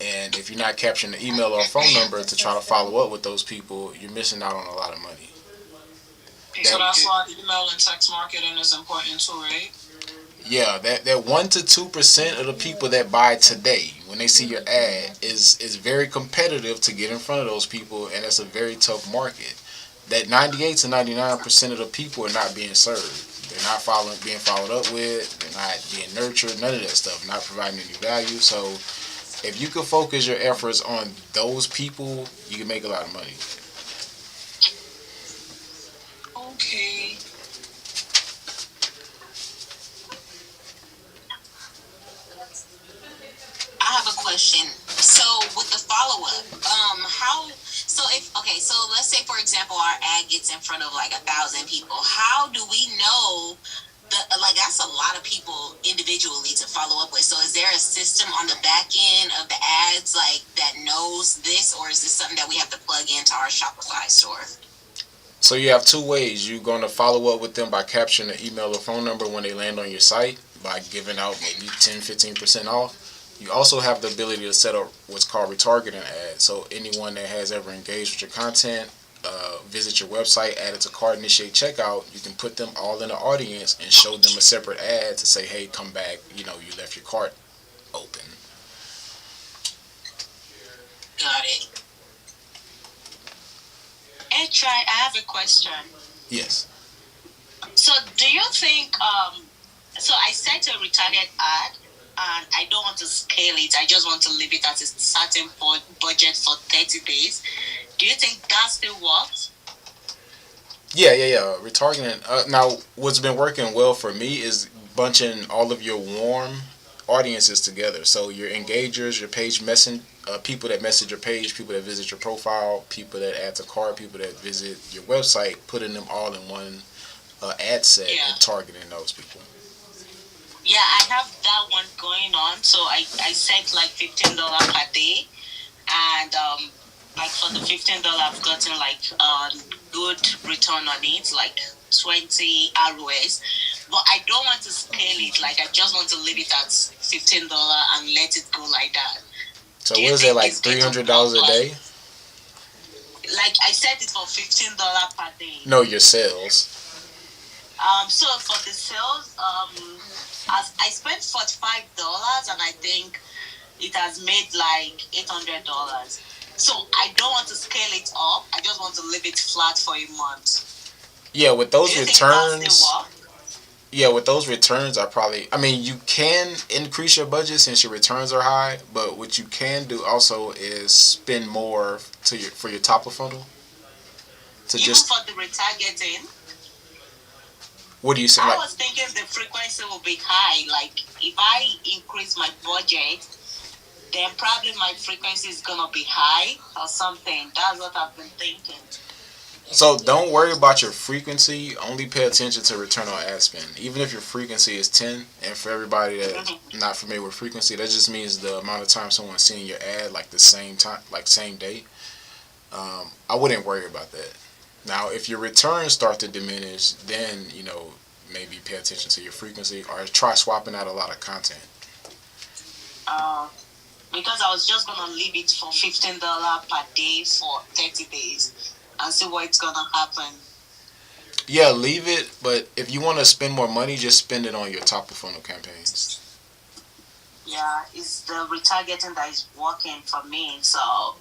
Speaker 2: And if you're not capturing the email or phone number to try to follow up with those people, you're missing out on a lot of money.
Speaker 6: So that's why email and text marketing is important too, right?
Speaker 2: Yeah, that 1 to 2% of the people that buy today, when they see your ad, is very competitive to get in front of those people, and it's a very tough market. That 98 to 99% of the people are not being served. They're not being followed up with. They're not being nurtured. None of that stuff. Not providing any value. So if you can focus your efforts on those people, you can make a lot of money.
Speaker 6: Okay.
Speaker 11: I have a question. So with the follow up, so let's say for example our ad gets in front of like 1,000 people. How do we know that's a lot of people individually to follow up with. So is there a system on the back end of the ads that knows this, or is this something that we have to plug into our Shopify store?
Speaker 2: So you have two ways. You're going to follow up with them by capturing the email or phone number when they land on your site by giving out maybe 10-15% off. You also have the ability to set up what's called retargeting ads. So anyone that has ever engaged with your content, visit your website, add it to cart, initiate checkout, you can put them all in the audience and show them a separate ad to say, hey, come back, you left your cart open.
Speaker 11: Got it.
Speaker 10: Hey, Try, I have a question.
Speaker 2: Yes.
Speaker 10: So do you think, so I set a retarget ad, and I don't want to scale it. I just want to leave it at a certain budget for 30 days. Do you think that still works?
Speaker 2: Yeah. Retargeting. Now, what's been working well for me is bunching all of your warm audiences together. So your engagers, your page people that message your page, people that visit your profile, people that add to cart, people that visit your website, putting them all in one ad set and targeting those people.
Speaker 10: Yeah, I have that one going on. So I set like $15 per day, and for the $15, I've gotten good return on it, like 20 ROS. But I don't want to scale it. I just want to leave it at $15 and let it go like that.
Speaker 2: So what is it, like $300 a day?
Speaker 10: I set it for $15 per day.
Speaker 2: No, your sales.
Speaker 10: So for the sales, I spent $45, and I think it has made like $800. So I don't want to scale it up. I just want to leave it flat for a month.
Speaker 2: Yeah, with those returns.
Speaker 10: Yeah,
Speaker 2: with those returns, you can increase your budget since your returns are high, but what you can do also is spend more for your top of funnel.
Speaker 10: For the retargeting.
Speaker 2: What do you say?
Speaker 10: I was thinking the frequency will be high. If I increase my budget, then probably my frequency is gonna be high or something. That's what I've been thinking.
Speaker 2: So don't worry about your frequency. Only pay attention to return on ad spend. Even if your frequency is 10, and for everybody that's not familiar with frequency, that just means the amount of time someone's seeing your ad the same time, same day. I wouldn't worry about that. Now, if your returns start to diminish, then maybe pay attention to your frequency or try swapping out a lot of content.
Speaker 10: Because I was just gonna leave it for $15 per day for 30 days. And see what's gonna happen.
Speaker 2: Yeah, leave it, but if you want to spend more money, just spend it on your top of funnel campaigns.
Speaker 10: Yeah, it's the retargeting that is working for me. So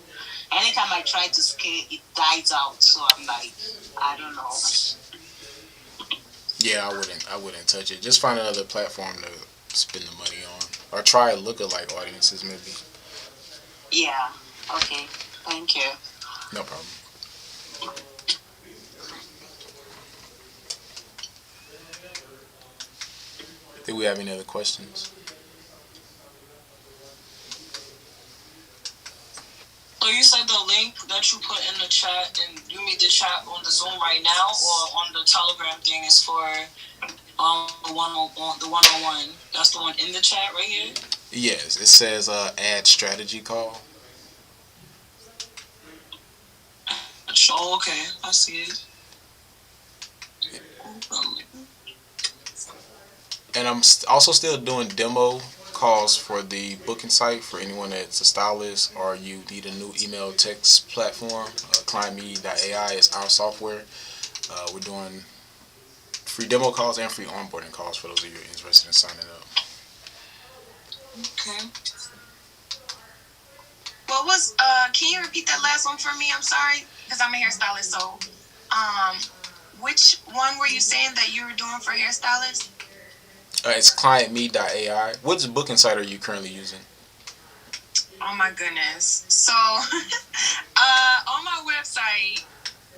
Speaker 10: anytime I try to scale, it dies out. So I'm like, I don't know.
Speaker 2: Yeah, I wouldn't touch it. Just find another platform to spend the money on, or try lookalike audiences maybe.
Speaker 10: Yeah. Okay. Thank you.
Speaker 2: No problem. Do we have any other questions?
Speaker 6: So you said the link that you put in the chat, and you mean the chat on the Zoom right now, or on the Telegram thing is for the one-on-one. That's the one in the chat right here.
Speaker 2: Yes, it says add strategy call.
Speaker 6: Oh, okay, I see it.
Speaker 2: And I'm also still doing demo calls for the booking site for anyone that's a stylist or you need a new email text platform. ClientMe.ai is our software. We're doing free demo calls and free onboarding calls for those of you interested in signing up.
Speaker 6: Okay.
Speaker 7: What was can you repeat that last one for me? I'm sorry, because I'm a hairstylist. So, which one were you saying that you were doing for hairstylists?
Speaker 2: It's ClientMe.ai. Which booking site are you currently using?
Speaker 7: Oh my goodness. So, on my website,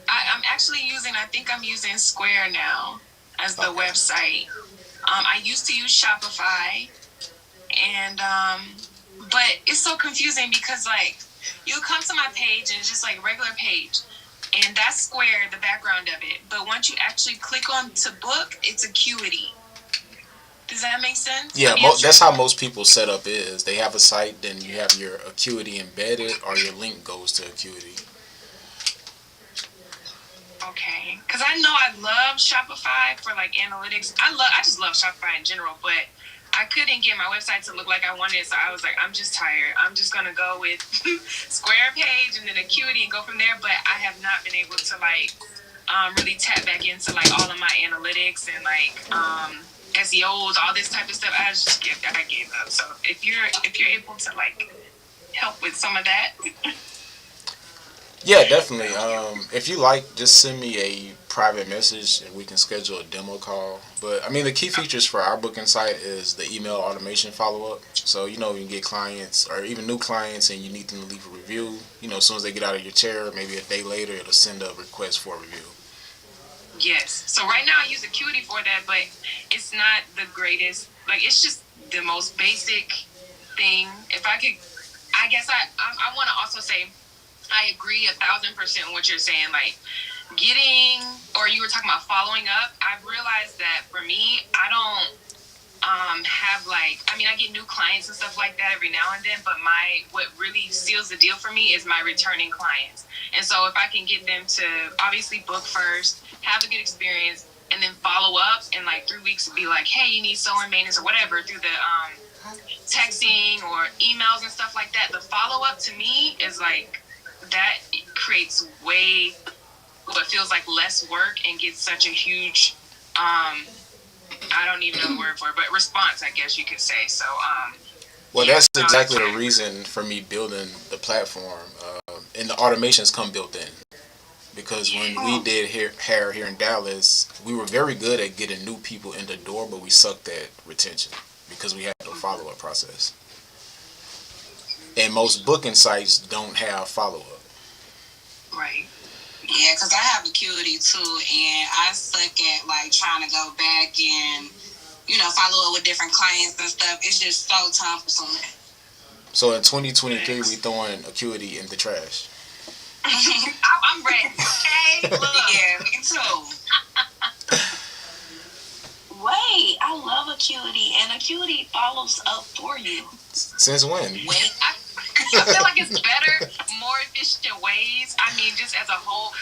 Speaker 7: I'm actually using. I think I'm using Square now as the website. I used to use Shopify, and but it's so confusing because like you come to my page and it's just like a regular page, and that's Square, the background of it. But once you actually click on to book, it's Acuity. Does that make sense?
Speaker 2: Yeah, that's how most people setup is. They have a site, then you have your Acuity embedded, or your link goes to Acuity.
Speaker 7: Okay, because I know I love Shopify for like analytics. I just love Shopify in general, but I couldn't get my website to look like I wanted, so I was like, I'm just tired. I'm just gonna go with Square Page and then Acuity and go from there. But I have not been able to like really tap back into like all of my analytics and like SEOs, all this type of stuff. I gave up. So if you're able to like help with some of that.
Speaker 2: Yeah, definitely. If you like, just send me a private message and we can schedule a demo call. But I mean, the key features for our booking site is the email automation follow up. So you can get clients or even new clients, and you need them to leave a review. As soon as they get out of your chair, maybe a day later, it'll send a request for a review.
Speaker 7: Yes. So right now I use Acuity for that, but it's not the greatest. Like it's just the most basic thing. If I could, I guess I want to also say I agree 1,000% with what you're saying. Like getting, or you were talking about following up. I've realized that for me, I don't have like, I mean, I get new clients and stuff like that every now and then, but what really seals the deal for me is my returning clients. And so if I can get them to obviously book first, have a good experience, and then follow up in like 3 weeks and be like, hey, you need sewing maintenance or whatever through the texting or emails and stuff like that. The follow up to me is like, that creates way what feels like less work and gets such a huge I don't even know the word for it, but response, I guess you could say. So
Speaker 2: well, that's exactly the reason for me building the platform, and the automations come built in. Because when we did hair here in Dallas, we were very good at getting new people in the door, but we sucked at retention because we had no follow-up process. And most booking sites don't have follow-up.
Speaker 8: Right. Yeah, because I have Acuity too, and I suck at like trying to go back and follow up with different clients and stuff. It's just so time consuming.
Speaker 2: So in 2023, we throwing Acuity in the trash.
Speaker 7: I'm ready. Okay, look.
Speaker 8: Yeah, me too.
Speaker 5: Wait, I love Acuity, and Acuity follows up for you.
Speaker 2: Since when?
Speaker 7: Wait, I feel like it's better, more efficient ways. I mean, just as a whole,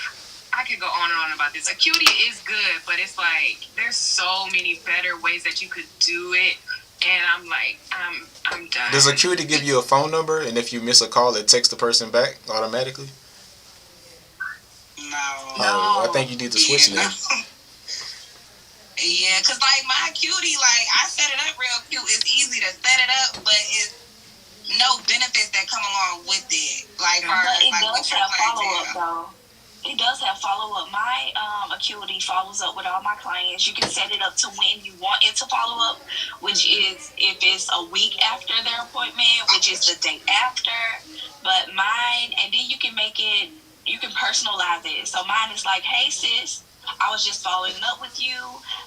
Speaker 7: I could go on and on about this. Acuity is good, but it's like there's so many better ways that you could do it, and I'm like, I'm done.
Speaker 2: Does Acuity give you a phone number, and if you miss a call, it takes the person back automatically?
Speaker 8: No.
Speaker 2: I think you need to switch it.
Speaker 8: Yeah, because like my Acuity, like I set it up real cute. It's easy to set it up, but it's no benefits that come along with it. Like,
Speaker 5: but it does have follow up though. It does have follow up. My Acuity follows up with all my clients. You can set it up to when you want it to follow up, which is if it's a week after their appointment, which is the day after. But mine, and then you can make it, you can personalize it. So mine is like, hey sis, I was just following up with you.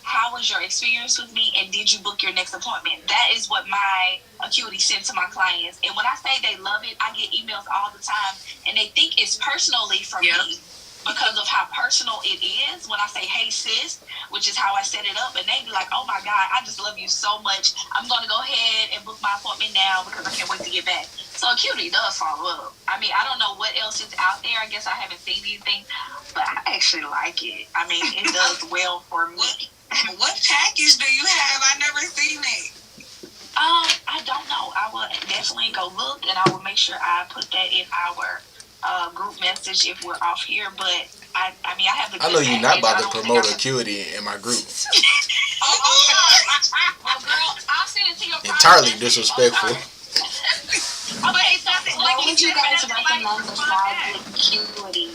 Speaker 5: How was your experience with me? And did you book your next appointment? That is what my Acuity sent to my clients. And when I say they love it, I get emails all the time, and they think it's personally from me because of how personal it is when I say, hey, sis, which is how I set it up. And they be like, oh, my God, I just love you so much. I'm going to go ahead and book my appointment now because I can't wait to get back. So Acuity does follow up. I mean, I don't know what else is out there. I guess I haven't seen anything, but I actually like it. I mean, it does well for me.
Speaker 8: What package do you have? I never seen it.
Speaker 5: I don't know. I will definitely go look, and I will make sure I put that in our group message if we're off here. But I mean, I have the.
Speaker 2: I know you're not about to promote
Speaker 5: a
Speaker 2: Acuity in my group.
Speaker 5: Well, girl, I'll send it to your
Speaker 2: Entirely disrespectful.
Speaker 5: But it's not like
Speaker 4: What would you guys recommend besides Acuity?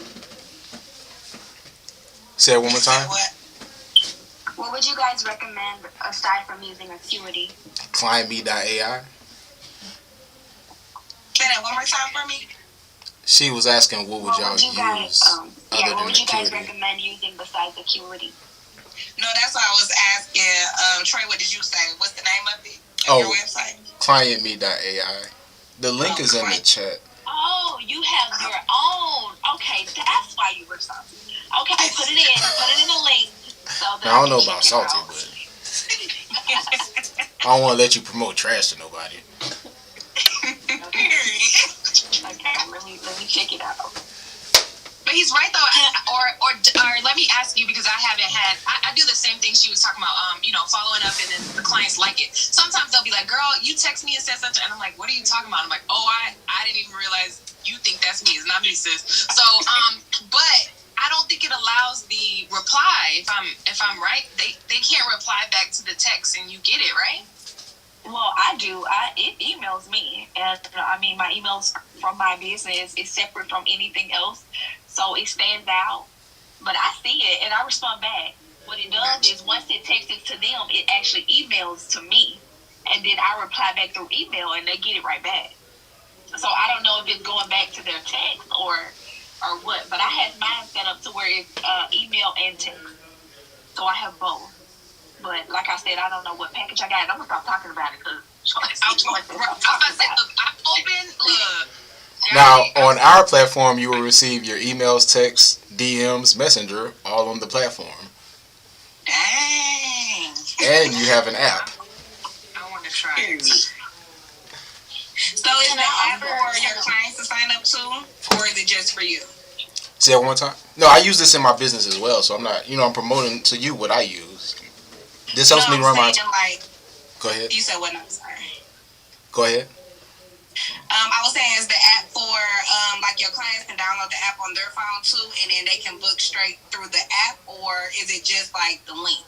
Speaker 2: Say it one more time.
Speaker 4: What would you guys recommend aside from using Acuity?
Speaker 2: ClientMe.ai.
Speaker 8: Say that one more time for me.
Speaker 2: She was asking what would y'all use other
Speaker 4: what
Speaker 2: than
Speaker 4: would you guys
Speaker 2: Acuity.
Speaker 4: recommend using besides Acuity?
Speaker 8: No, that's why I was asking. Trey, what did you say? What's the name of it?
Speaker 2: Oh,
Speaker 8: Your website?
Speaker 2: ClientMe.ai. The link is in the chat.
Speaker 5: Oh, you have your own. Okay, that's why you were salty. Okay, put it in the link. So that
Speaker 2: Now, I don't know
Speaker 5: can
Speaker 2: about
Speaker 5: check it
Speaker 2: salty,
Speaker 5: out.
Speaker 2: but I don't want to let you promote trash to nobody.
Speaker 5: Okay, let me check it out.
Speaker 7: But he's right though, or let me ask you, because I haven't had. I do the same thing she was talking about. Following up, and then the clients like it. Sometimes they'll be like, "Girl, you text me and said something," and I'm like, "What are you talking about?" I'm like, "Oh, I didn't even realize you think that's me. It's not me, sis." So, but I don't think it allows the reply. If I'm right, they can't reply back to the text, and you get it right.
Speaker 5: Well, I do. It emails me, and I mean my emails from my business is separate from anything else, so it stands out. But I see it and I respond back. What it does is once it texts it to them, it actually emails to me, and then I reply back through email, and they get it right back. So I don't know if it's going back to their text or what, but I have mine set up to where it's email and text, so I have both. But like I said, I don't know what package I got. I'm gonna stop talking about it because
Speaker 2: Now, on our platform, you will receive your emails, texts, DMs, Messenger, all on the platform.
Speaker 8: Dang.
Speaker 2: And you have an app.
Speaker 7: I want to try it.
Speaker 8: So is the app for your clients to sign up to, or is it just for you?
Speaker 2: Say it one more time. No, I use this in my business as well, so I'm not, I'm promoting to you what I use. This helps me run my. Go ahead.
Speaker 8: You said what? No, sorry.
Speaker 2: Go ahead.
Speaker 8: I was saying, is the app for like your clients can download the app on their phone too, and then they can book straight through the app, or is it just like the link?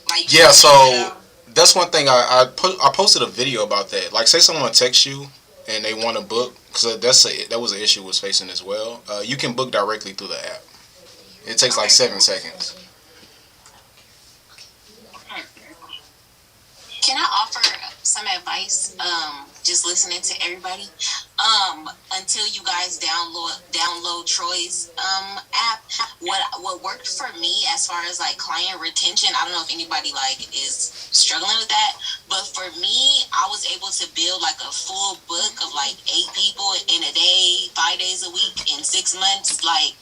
Speaker 8: Like
Speaker 2: yeah, so that's one thing I posted a video about that. Like, say someone texts you and they want to book, because that was an issue was facing as well. You can book directly through the app. It takes like 7 seconds.
Speaker 11: Can I offer some advice? Just listening to everybody. Until you guys download Troy's app, what worked for me as far as like client retention, I don't know if anybody like is struggling with that, but for me, I was able to build like a full book of like 8 people in a day, 5 days a week, in 6 months, like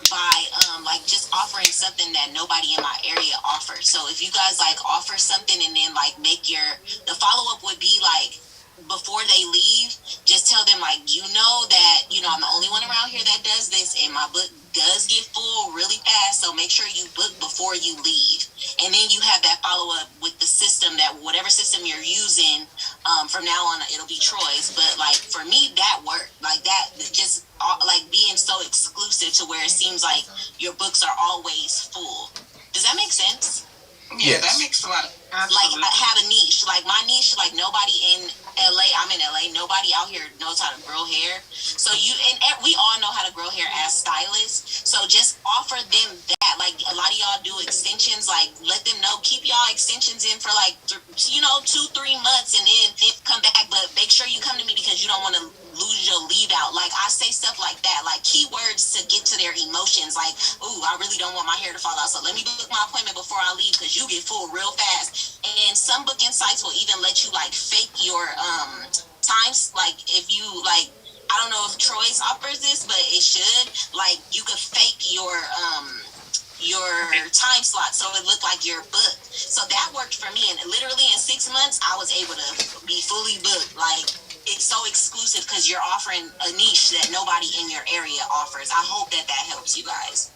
Speaker 11: by like just offering something that nobody in my area offers. So if you guys like offer something and then like the follow-up would be like, before they leave, just tell them like, that I'm the only one around here that does this, and my book does get full really fast, so make sure you book before you leave. And then you have that follow-up with the system, that whatever system you're using, from now on it'll be Troy's. But like for me, that worked. Like that, just like being so exclusive to where it seems like your books are always full. Does that make sense?
Speaker 8: Yeah, that makes a lot of sense.
Speaker 11: Like I have a niche. Like my niche, like nobody in LA, I'm in LA, nobody out here knows how to grow hair. So we all know how to grow hair as stylists. So just offer them that. Like a lot of y'all do extensions, like let them know, keep y'all extensions in for like 2-3 months and then come back, but make sure you come to me because you don't want to lose your lead out. Like, I say stuff like that, like keywords to get to their emotions. Like, ooh, I really don't want my hair to fall out, so let me book my appointment before I leave because you get full real fast. And some booking sites will even let you like fake your times. Like, if you like, I don't know if Troy's offers this, but it should. Like, you could fake your time slot so it looked like you're booked. So that worked for me, and literally in 6 months I was able to be fully booked. Like, it's so exclusive because you're offering a niche that nobody in your area offers. I hope that helps you guys.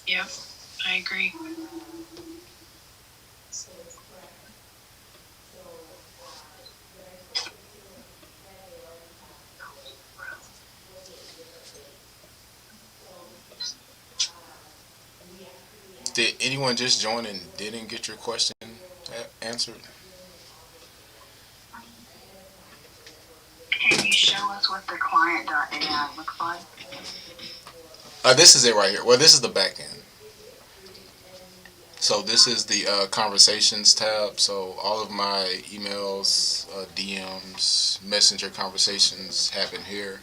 Speaker 7: Yep, I agree.
Speaker 2: Did anyone just join and didn't get your question answered?
Speaker 5: Can you show us what the client.ai looks like?
Speaker 2: This is it right here. Well, this is the back end. So this is the conversations tab. So all of my emails, DMs, messenger conversations happen here.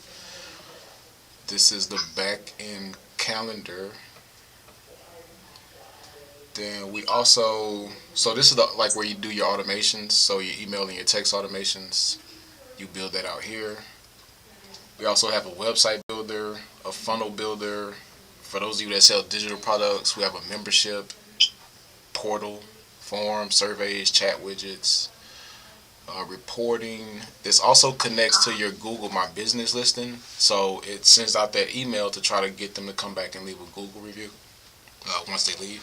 Speaker 2: This is the back end calendar. Then we also, so this is the like where you do your automations. So your email and your text automations, you build that out here. We also have a website builder, a funnel builder. For those of you that sell digital products, we have a membership portal, forms, surveys, chat widgets, reporting. This also connects to your Google My Business listing. So it sends out that email to try to get them to come back and leave a Google review once they leave.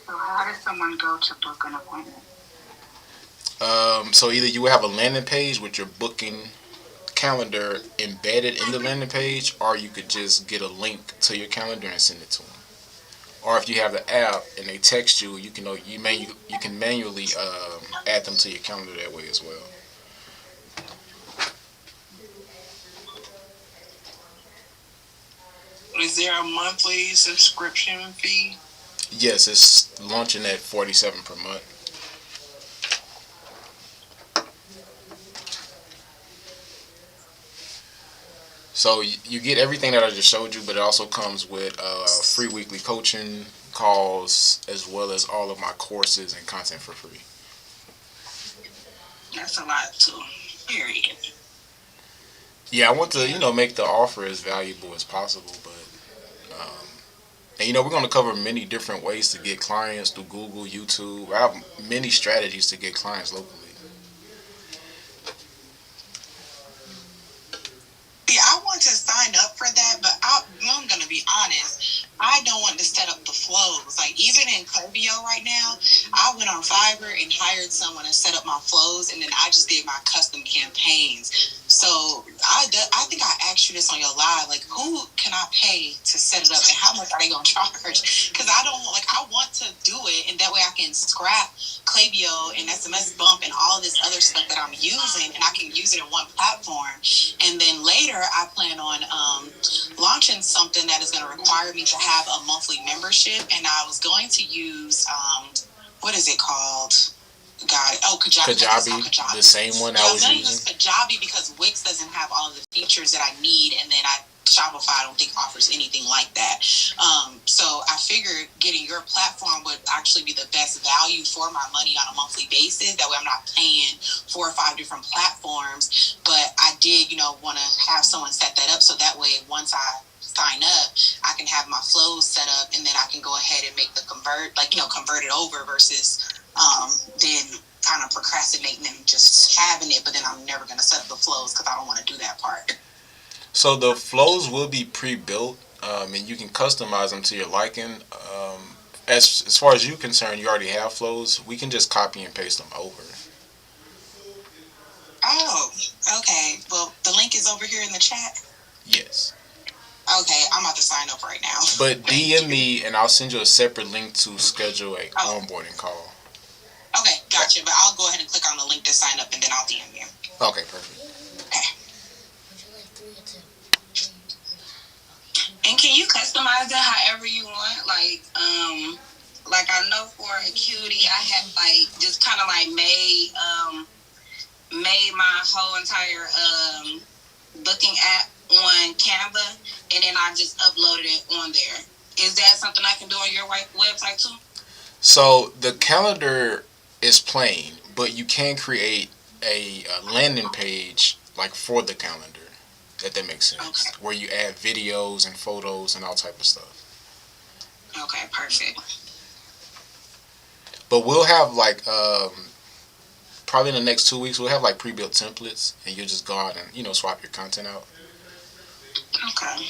Speaker 5: So how does someone go to book an appointment?
Speaker 2: So either you have a landing page with your booking calendar embedded in the landing page, or you could just get a link to your calendar and send it to them. Or if you have the app and they text you, you can manually add them to your calendar that way as well.
Speaker 9: Is there a monthly subscription fee?
Speaker 2: Yes, it's launching at $47 per month. So you get everything that I just showed you, but it also comes with free weekly coaching calls as well as all of my courses and content for free.
Speaker 9: That's a lot too. Period.
Speaker 2: Yeah, I want to make the offer as valuable as possible, but and we're going to cover many different ways to get clients through Google, YouTube. I have many strategies to get clients locally.
Speaker 9: Yeah, I want to sign up for that, but I'm going to be honest. I don't want to set up the flows. Like, even in Klaviyo right now, I went on Fiverr and hired someone to set up my flows, and then I just did my custom campaigns. So I think I asked you this on your live. Like, who can I pay to set it up, and how much are they going to charge? Because I want to do it, and that way I can scrap Klaviyo and SMS Bump and all this other stuff that I'm using, and I can use it in one platform. And then later, I plan on launching something that is going to require me to have a monthly membership, and I was going to use what is it called? Kajabi.
Speaker 2: Kajabi, the same one I was using.
Speaker 9: Use Kajabi because Wix doesn't have all of the features that I need, and then Shopify I don't think offers anything like that. So I figured getting your platform would actually be the best value for my money on a monthly basis. That way I'm not paying 4 or 5 different platforms. But I did, want to have someone set that up so that way once I sign up, I can have my flows set up, and then I can go ahead and make the convert it over versus then kind of procrastinating and just having it, but then I'm never going to set up the flows because I don't want to do that part.
Speaker 2: So the flows will be pre-built, and you can customize them to your liking. As far as you're concerned, you already have flows. We can just copy and paste them over.
Speaker 9: Oh, okay. Well, the link is over here in the chat.
Speaker 2: Yes.
Speaker 9: Okay, I'm about to sign up right now.
Speaker 2: But DM me, and I'll send you a separate link to schedule a onboarding call.
Speaker 9: Okay, gotcha. But I'll go ahead and click on the link to sign up, and then I'll DM you.
Speaker 2: Okay, perfect.
Speaker 9: Okay. And can you customize it however you want? Like I know for Acuity, I had just kind of made
Speaker 8: made my whole entire booking app on Canva, and then I just uploaded it on there. Is that something I can do on your website too?
Speaker 2: So the calendar is plain, but you can create a landing page like for the calendar. If that makes sense,
Speaker 8: Okay.
Speaker 2: where you add videos and photos and all type of stuff.
Speaker 8: Okay, perfect.
Speaker 2: But we'll have like probably in the next 2 weeks we'll have like pre-built templates, and you'll just go out and swap your content out.
Speaker 8: Okay.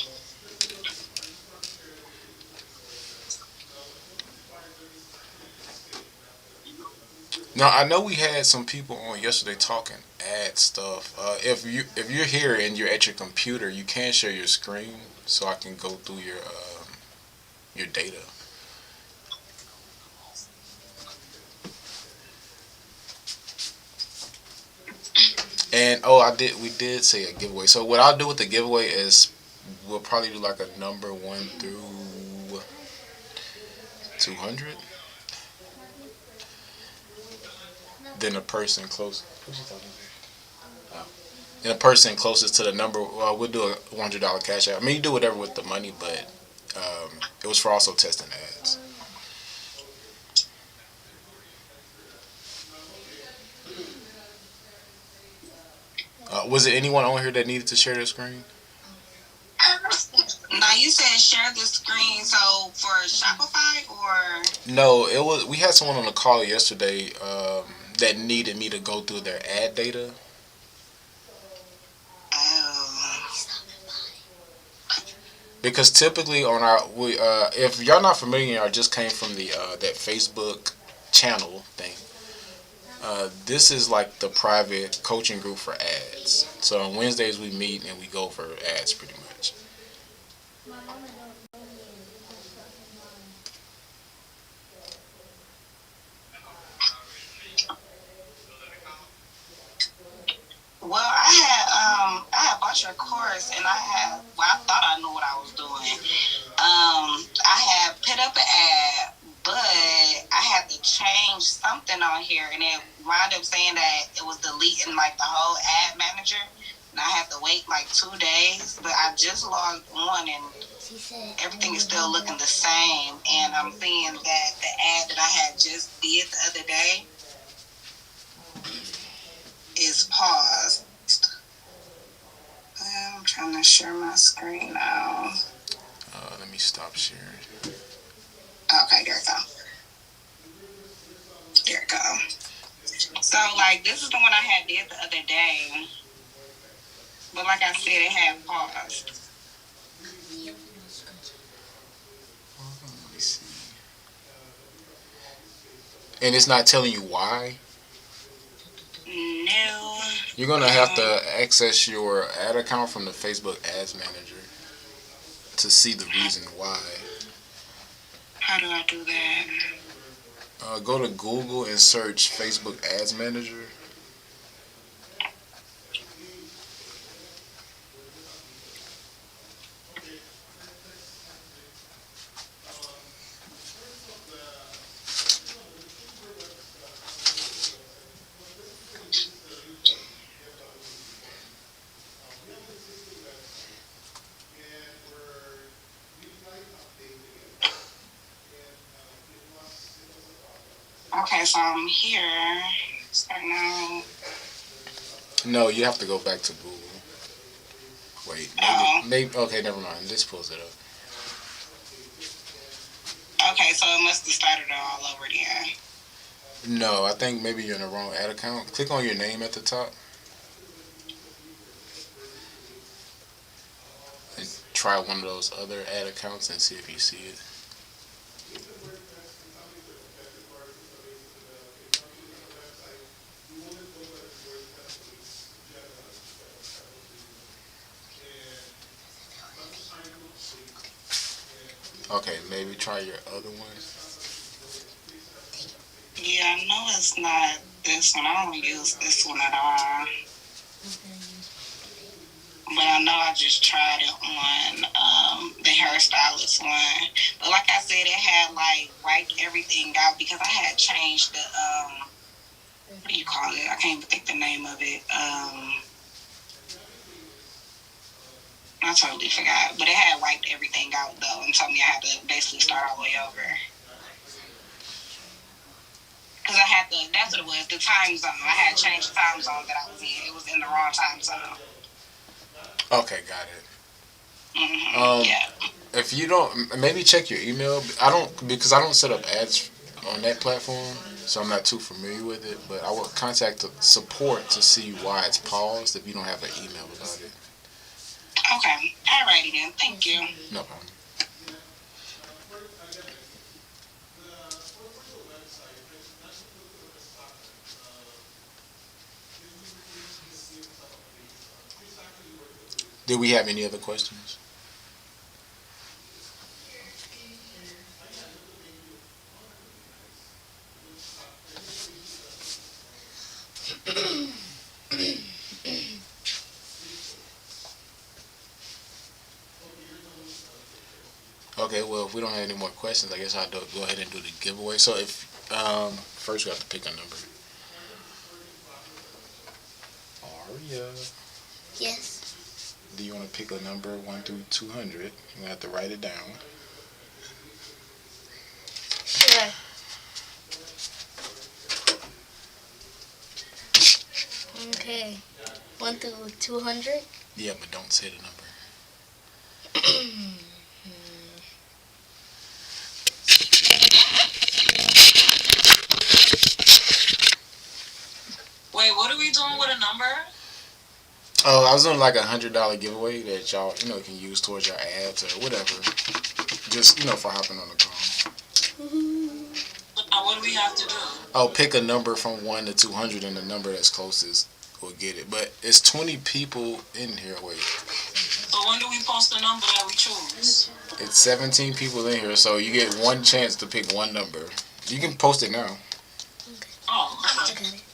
Speaker 2: Now I know we had some people on yesterday talking ad stuff. If you're here and you're at your computer, you can share your screen so I can go through your data. And oh, we did say a giveaway. So what I'll do with the giveaway is we'll probably do like a number 1 through 200. Then a person close. Who's she talking to? Oh. And a person closest to the number, we'll do a $100 cash out. I mean, you do whatever with the money, but it was for also testing ads. Was it anyone on here that needed to share their screen?
Speaker 8: Now you said share the screen, so for Shopify or?
Speaker 2: No, it was. We had someone on the call yesterday that needed me to go through their ad data.
Speaker 8: Oh.
Speaker 2: Because typically on if y'all not familiar, I just came from the that Facebook channel thing. This is like the private coaching group for ads. So on Wednesdays we meet and we go over ads pretty much.
Speaker 8: I had bought your course, and I thought I knew what I was doing. I had put up an ad, but I had to change something on here, and it wound up saying that it was deleting like the whole ad manager, and I had to wait like 2 days. But I just logged on, and everything is still looking the same. And I'm seeing that the ad that I had just did the other day is paused. I'm trying to share my screen now.
Speaker 2: Let me stop sharing.
Speaker 8: Okay, there it go. There it go. So, like, this is the one I had did the other day. But like I said, it had paused.
Speaker 2: Let me see. And it's not telling you why?
Speaker 8: No.
Speaker 2: You're going to have to access your ad account from the Facebook Ads Manager to see the reason why.
Speaker 8: How do I do that?
Speaker 2: Go to Google and search Facebook Ads Manager.
Speaker 8: Okay, so I'm here. Start now.
Speaker 2: No, you have to go back to Google. Wait, maybe okay, never mind. This pulls it up.
Speaker 8: Okay, so it must have started all over again.
Speaker 2: No, I think maybe you're in the wrong ad account. Click on your name at the top. And try one of those other ad accounts and see if you see it. Okay, maybe try your other one.
Speaker 8: Yeah, I know it's not this one. I don't use this one at all. But I know I just tried it on the hairstylist one. But like I said, it had like wiped everything out because I had changed what do you call it? I can't even think the name of it. I totally forgot. But it had wiped everything out though and told me I had to basically start all the way over. Because I had to, that's what it was, the time zone. I had changed the time zone that I was in. It was in the wrong time zone.
Speaker 2: Okay, got it.
Speaker 8: Yeah.
Speaker 2: If you don't, maybe check your email. Because I don't set up ads on that platform, so I'm not too familiar with it. But I will contact the support to see why it's paused if you don't have an email about it.
Speaker 8: Okay. Alrighty then. Thank you.
Speaker 2: No problem. Did we have any other questions? Okay, well, if we don't have any more questions, I guess I'll go ahead and do the giveaway. So if first we have to pick a number. Aria,
Speaker 12: Yes.
Speaker 2: do you want to pick a number 1 through 200? You're gonna have to write it down.
Speaker 12: Sure. Okay. 1 through 200?
Speaker 2: Yeah, but don't say the number.
Speaker 6: Wait, what are we doing with a number?
Speaker 2: Oh, I was doing like $100 giveaway that y'all, can use towards your ads or whatever. Just, for hopping on the call.
Speaker 6: Now, what do we have to do?
Speaker 2: Oh, pick a number from 1 to 200 and the number that's closest will get it. But it's 20 people in here. Wait.
Speaker 6: So when do we post the number that we choose?
Speaker 2: It's 17 people in here, so you get one chance to pick one number. You can post it now.
Speaker 6: Oh,
Speaker 12: I got it.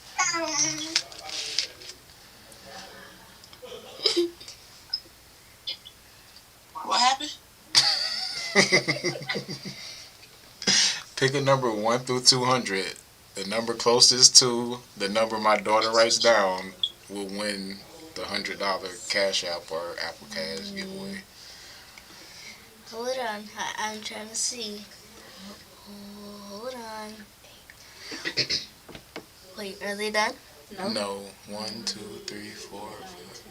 Speaker 6: what happened?
Speaker 2: Pick a number 1 through 200. The number closest to the number my daughter writes down will win the $100 Cash App or Apple Cash giveaway.
Speaker 12: Hold on. I'm trying to see. Hold on. Wait, are they done?
Speaker 2: No. 1, 2, 3, 4, 5.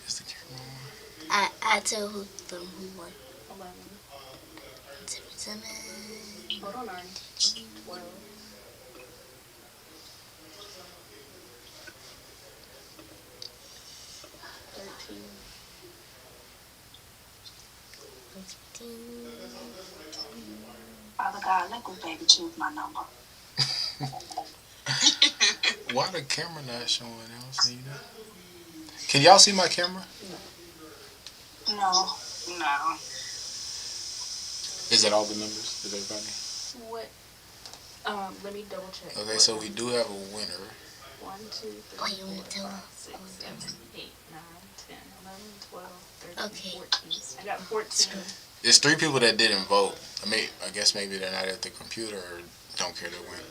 Speaker 2: Is the camera on?
Speaker 12: I tell who won. 7.
Speaker 13: Hold on, 9, 12.
Speaker 5: Father God, let this baby choose my number.
Speaker 2: Why the camera not showing? I don't see that. Can y'all see my camera?
Speaker 5: No.
Speaker 2: Is that all the numbers? Is everybody?
Speaker 13: What? Let me double check.
Speaker 2: Okay, so we do have a winner.
Speaker 13: 1, 2, 3,
Speaker 12: Oh, you want to tell
Speaker 13: 4,
Speaker 12: us?
Speaker 13: 5, 6, 7, 8, 9, 10, 11, 12, 13,
Speaker 12: Okay.
Speaker 13: 14. I got 14.
Speaker 2: There's 3 people that didn't vote. I guess maybe they're not at the computer or don't care to win.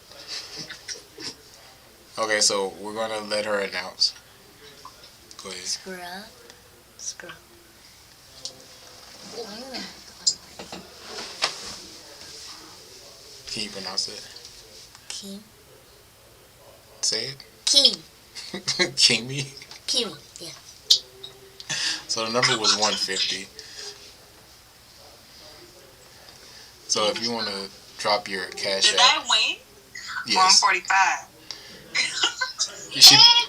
Speaker 2: Okay, so we're gonna let her announce. Go ahead.
Speaker 12: Scrub.
Speaker 2: Can you pronounce it?
Speaker 12: Kim.
Speaker 2: Say it.
Speaker 12: Kim.
Speaker 2: Kimi.
Speaker 12: Kimi. Yeah.
Speaker 2: So the number was 150. So if you want to drop your Cash
Speaker 8: Did
Speaker 2: App.
Speaker 8: I win?
Speaker 2: Yes.
Speaker 8: 145.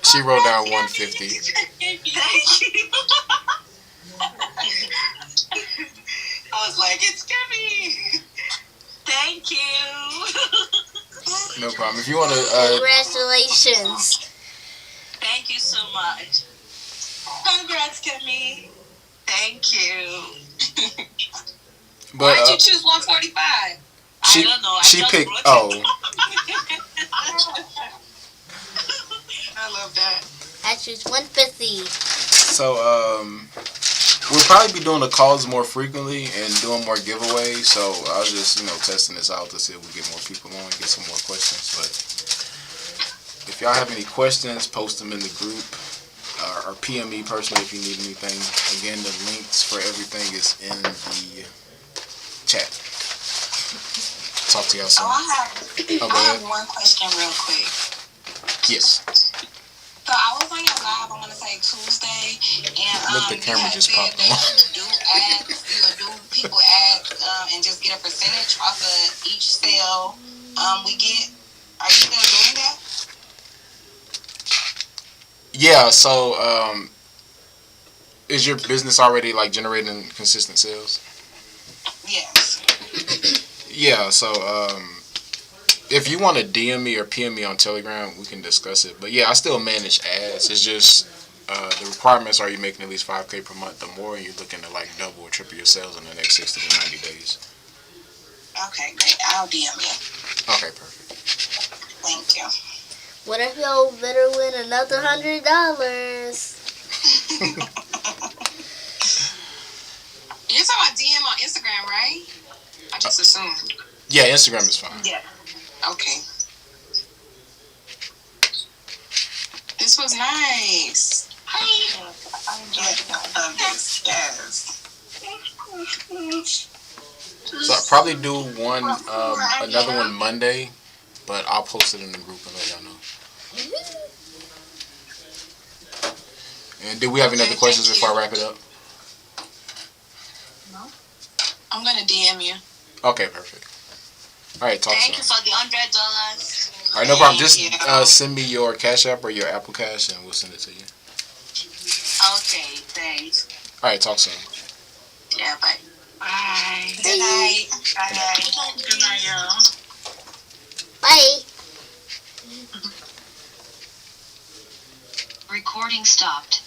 Speaker 2: She wrote down 150.
Speaker 8: Thank you. I was like, it's Kimmy. Thank you.
Speaker 2: No problem. If you want to.
Speaker 12: Congratulations.
Speaker 8: Thank you so much. Congrats, Kimmy. Thank you.
Speaker 2: But
Speaker 8: Why'd you choose 145? I don't know.
Speaker 2: She
Speaker 8: just
Speaker 2: picked.
Speaker 8: wrote it.
Speaker 2: Oh.
Speaker 8: I love that.
Speaker 12: I choose 150.
Speaker 2: So we'll probably be doing the calls more frequently and doing more giveaways. So I was just, testing this out to see if we get more people on and get some more questions. But if y'all have any questions, post them in the group or PM me personally if you need anything. Again, the links for everything is in the chat. Talk to y'all soon.
Speaker 8: I have one question real quick.
Speaker 2: Yes.
Speaker 8: So I was on your live, I'm gonna say Tuesday, and
Speaker 2: Look, the camera just popped on.
Speaker 8: you do ads, you do people ads, and just get a percentage off of each sale we get. Are you still doing that?
Speaker 2: Yeah. So, is your business already like generating consistent sales?
Speaker 8: Yes.
Speaker 2: Yeah. So, if you want to DM me or PM me on Telegram, we can discuss it. But yeah, I still manage ads. It's just the requirements are you making at least $5K per month or more, and you're looking to like double or triple your sales in the next 60 to 90 days.
Speaker 8: Okay, great. I'll DM you.
Speaker 2: Okay, perfect.
Speaker 8: Thank you.
Speaker 12: What if y'all better win another $100?
Speaker 8: You're talking about DM on Instagram, right? I just assumed.
Speaker 2: Yeah, Instagram is fine.
Speaker 8: Yeah. Okay. This was nice.
Speaker 3: I enjoyed
Speaker 8: this. Yes.
Speaker 2: So I'll probably do another one Monday, but I'll post it in the group and let y'all know. And do we have any other questions before I wrap it up?
Speaker 8: No. I'm gonna DM you.
Speaker 2: Okay, perfect. All right, talk soon.
Speaker 11: Thank you for the $100.
Speaker 2: All right, no problem. Just send me your Cash App or your Apple Cash, and we'll send it to you.
Speaker 11: Okay, thanks.
Speaker 2: All right, talk soon.
Speaker 8: Yeah, bye.
Speaker 3: Bye.
Speaker 8: Good night.
Speaker 3: Bye. Good night, y'all.
Speaker 12: Bye.
Speaker 1: Recording stopped.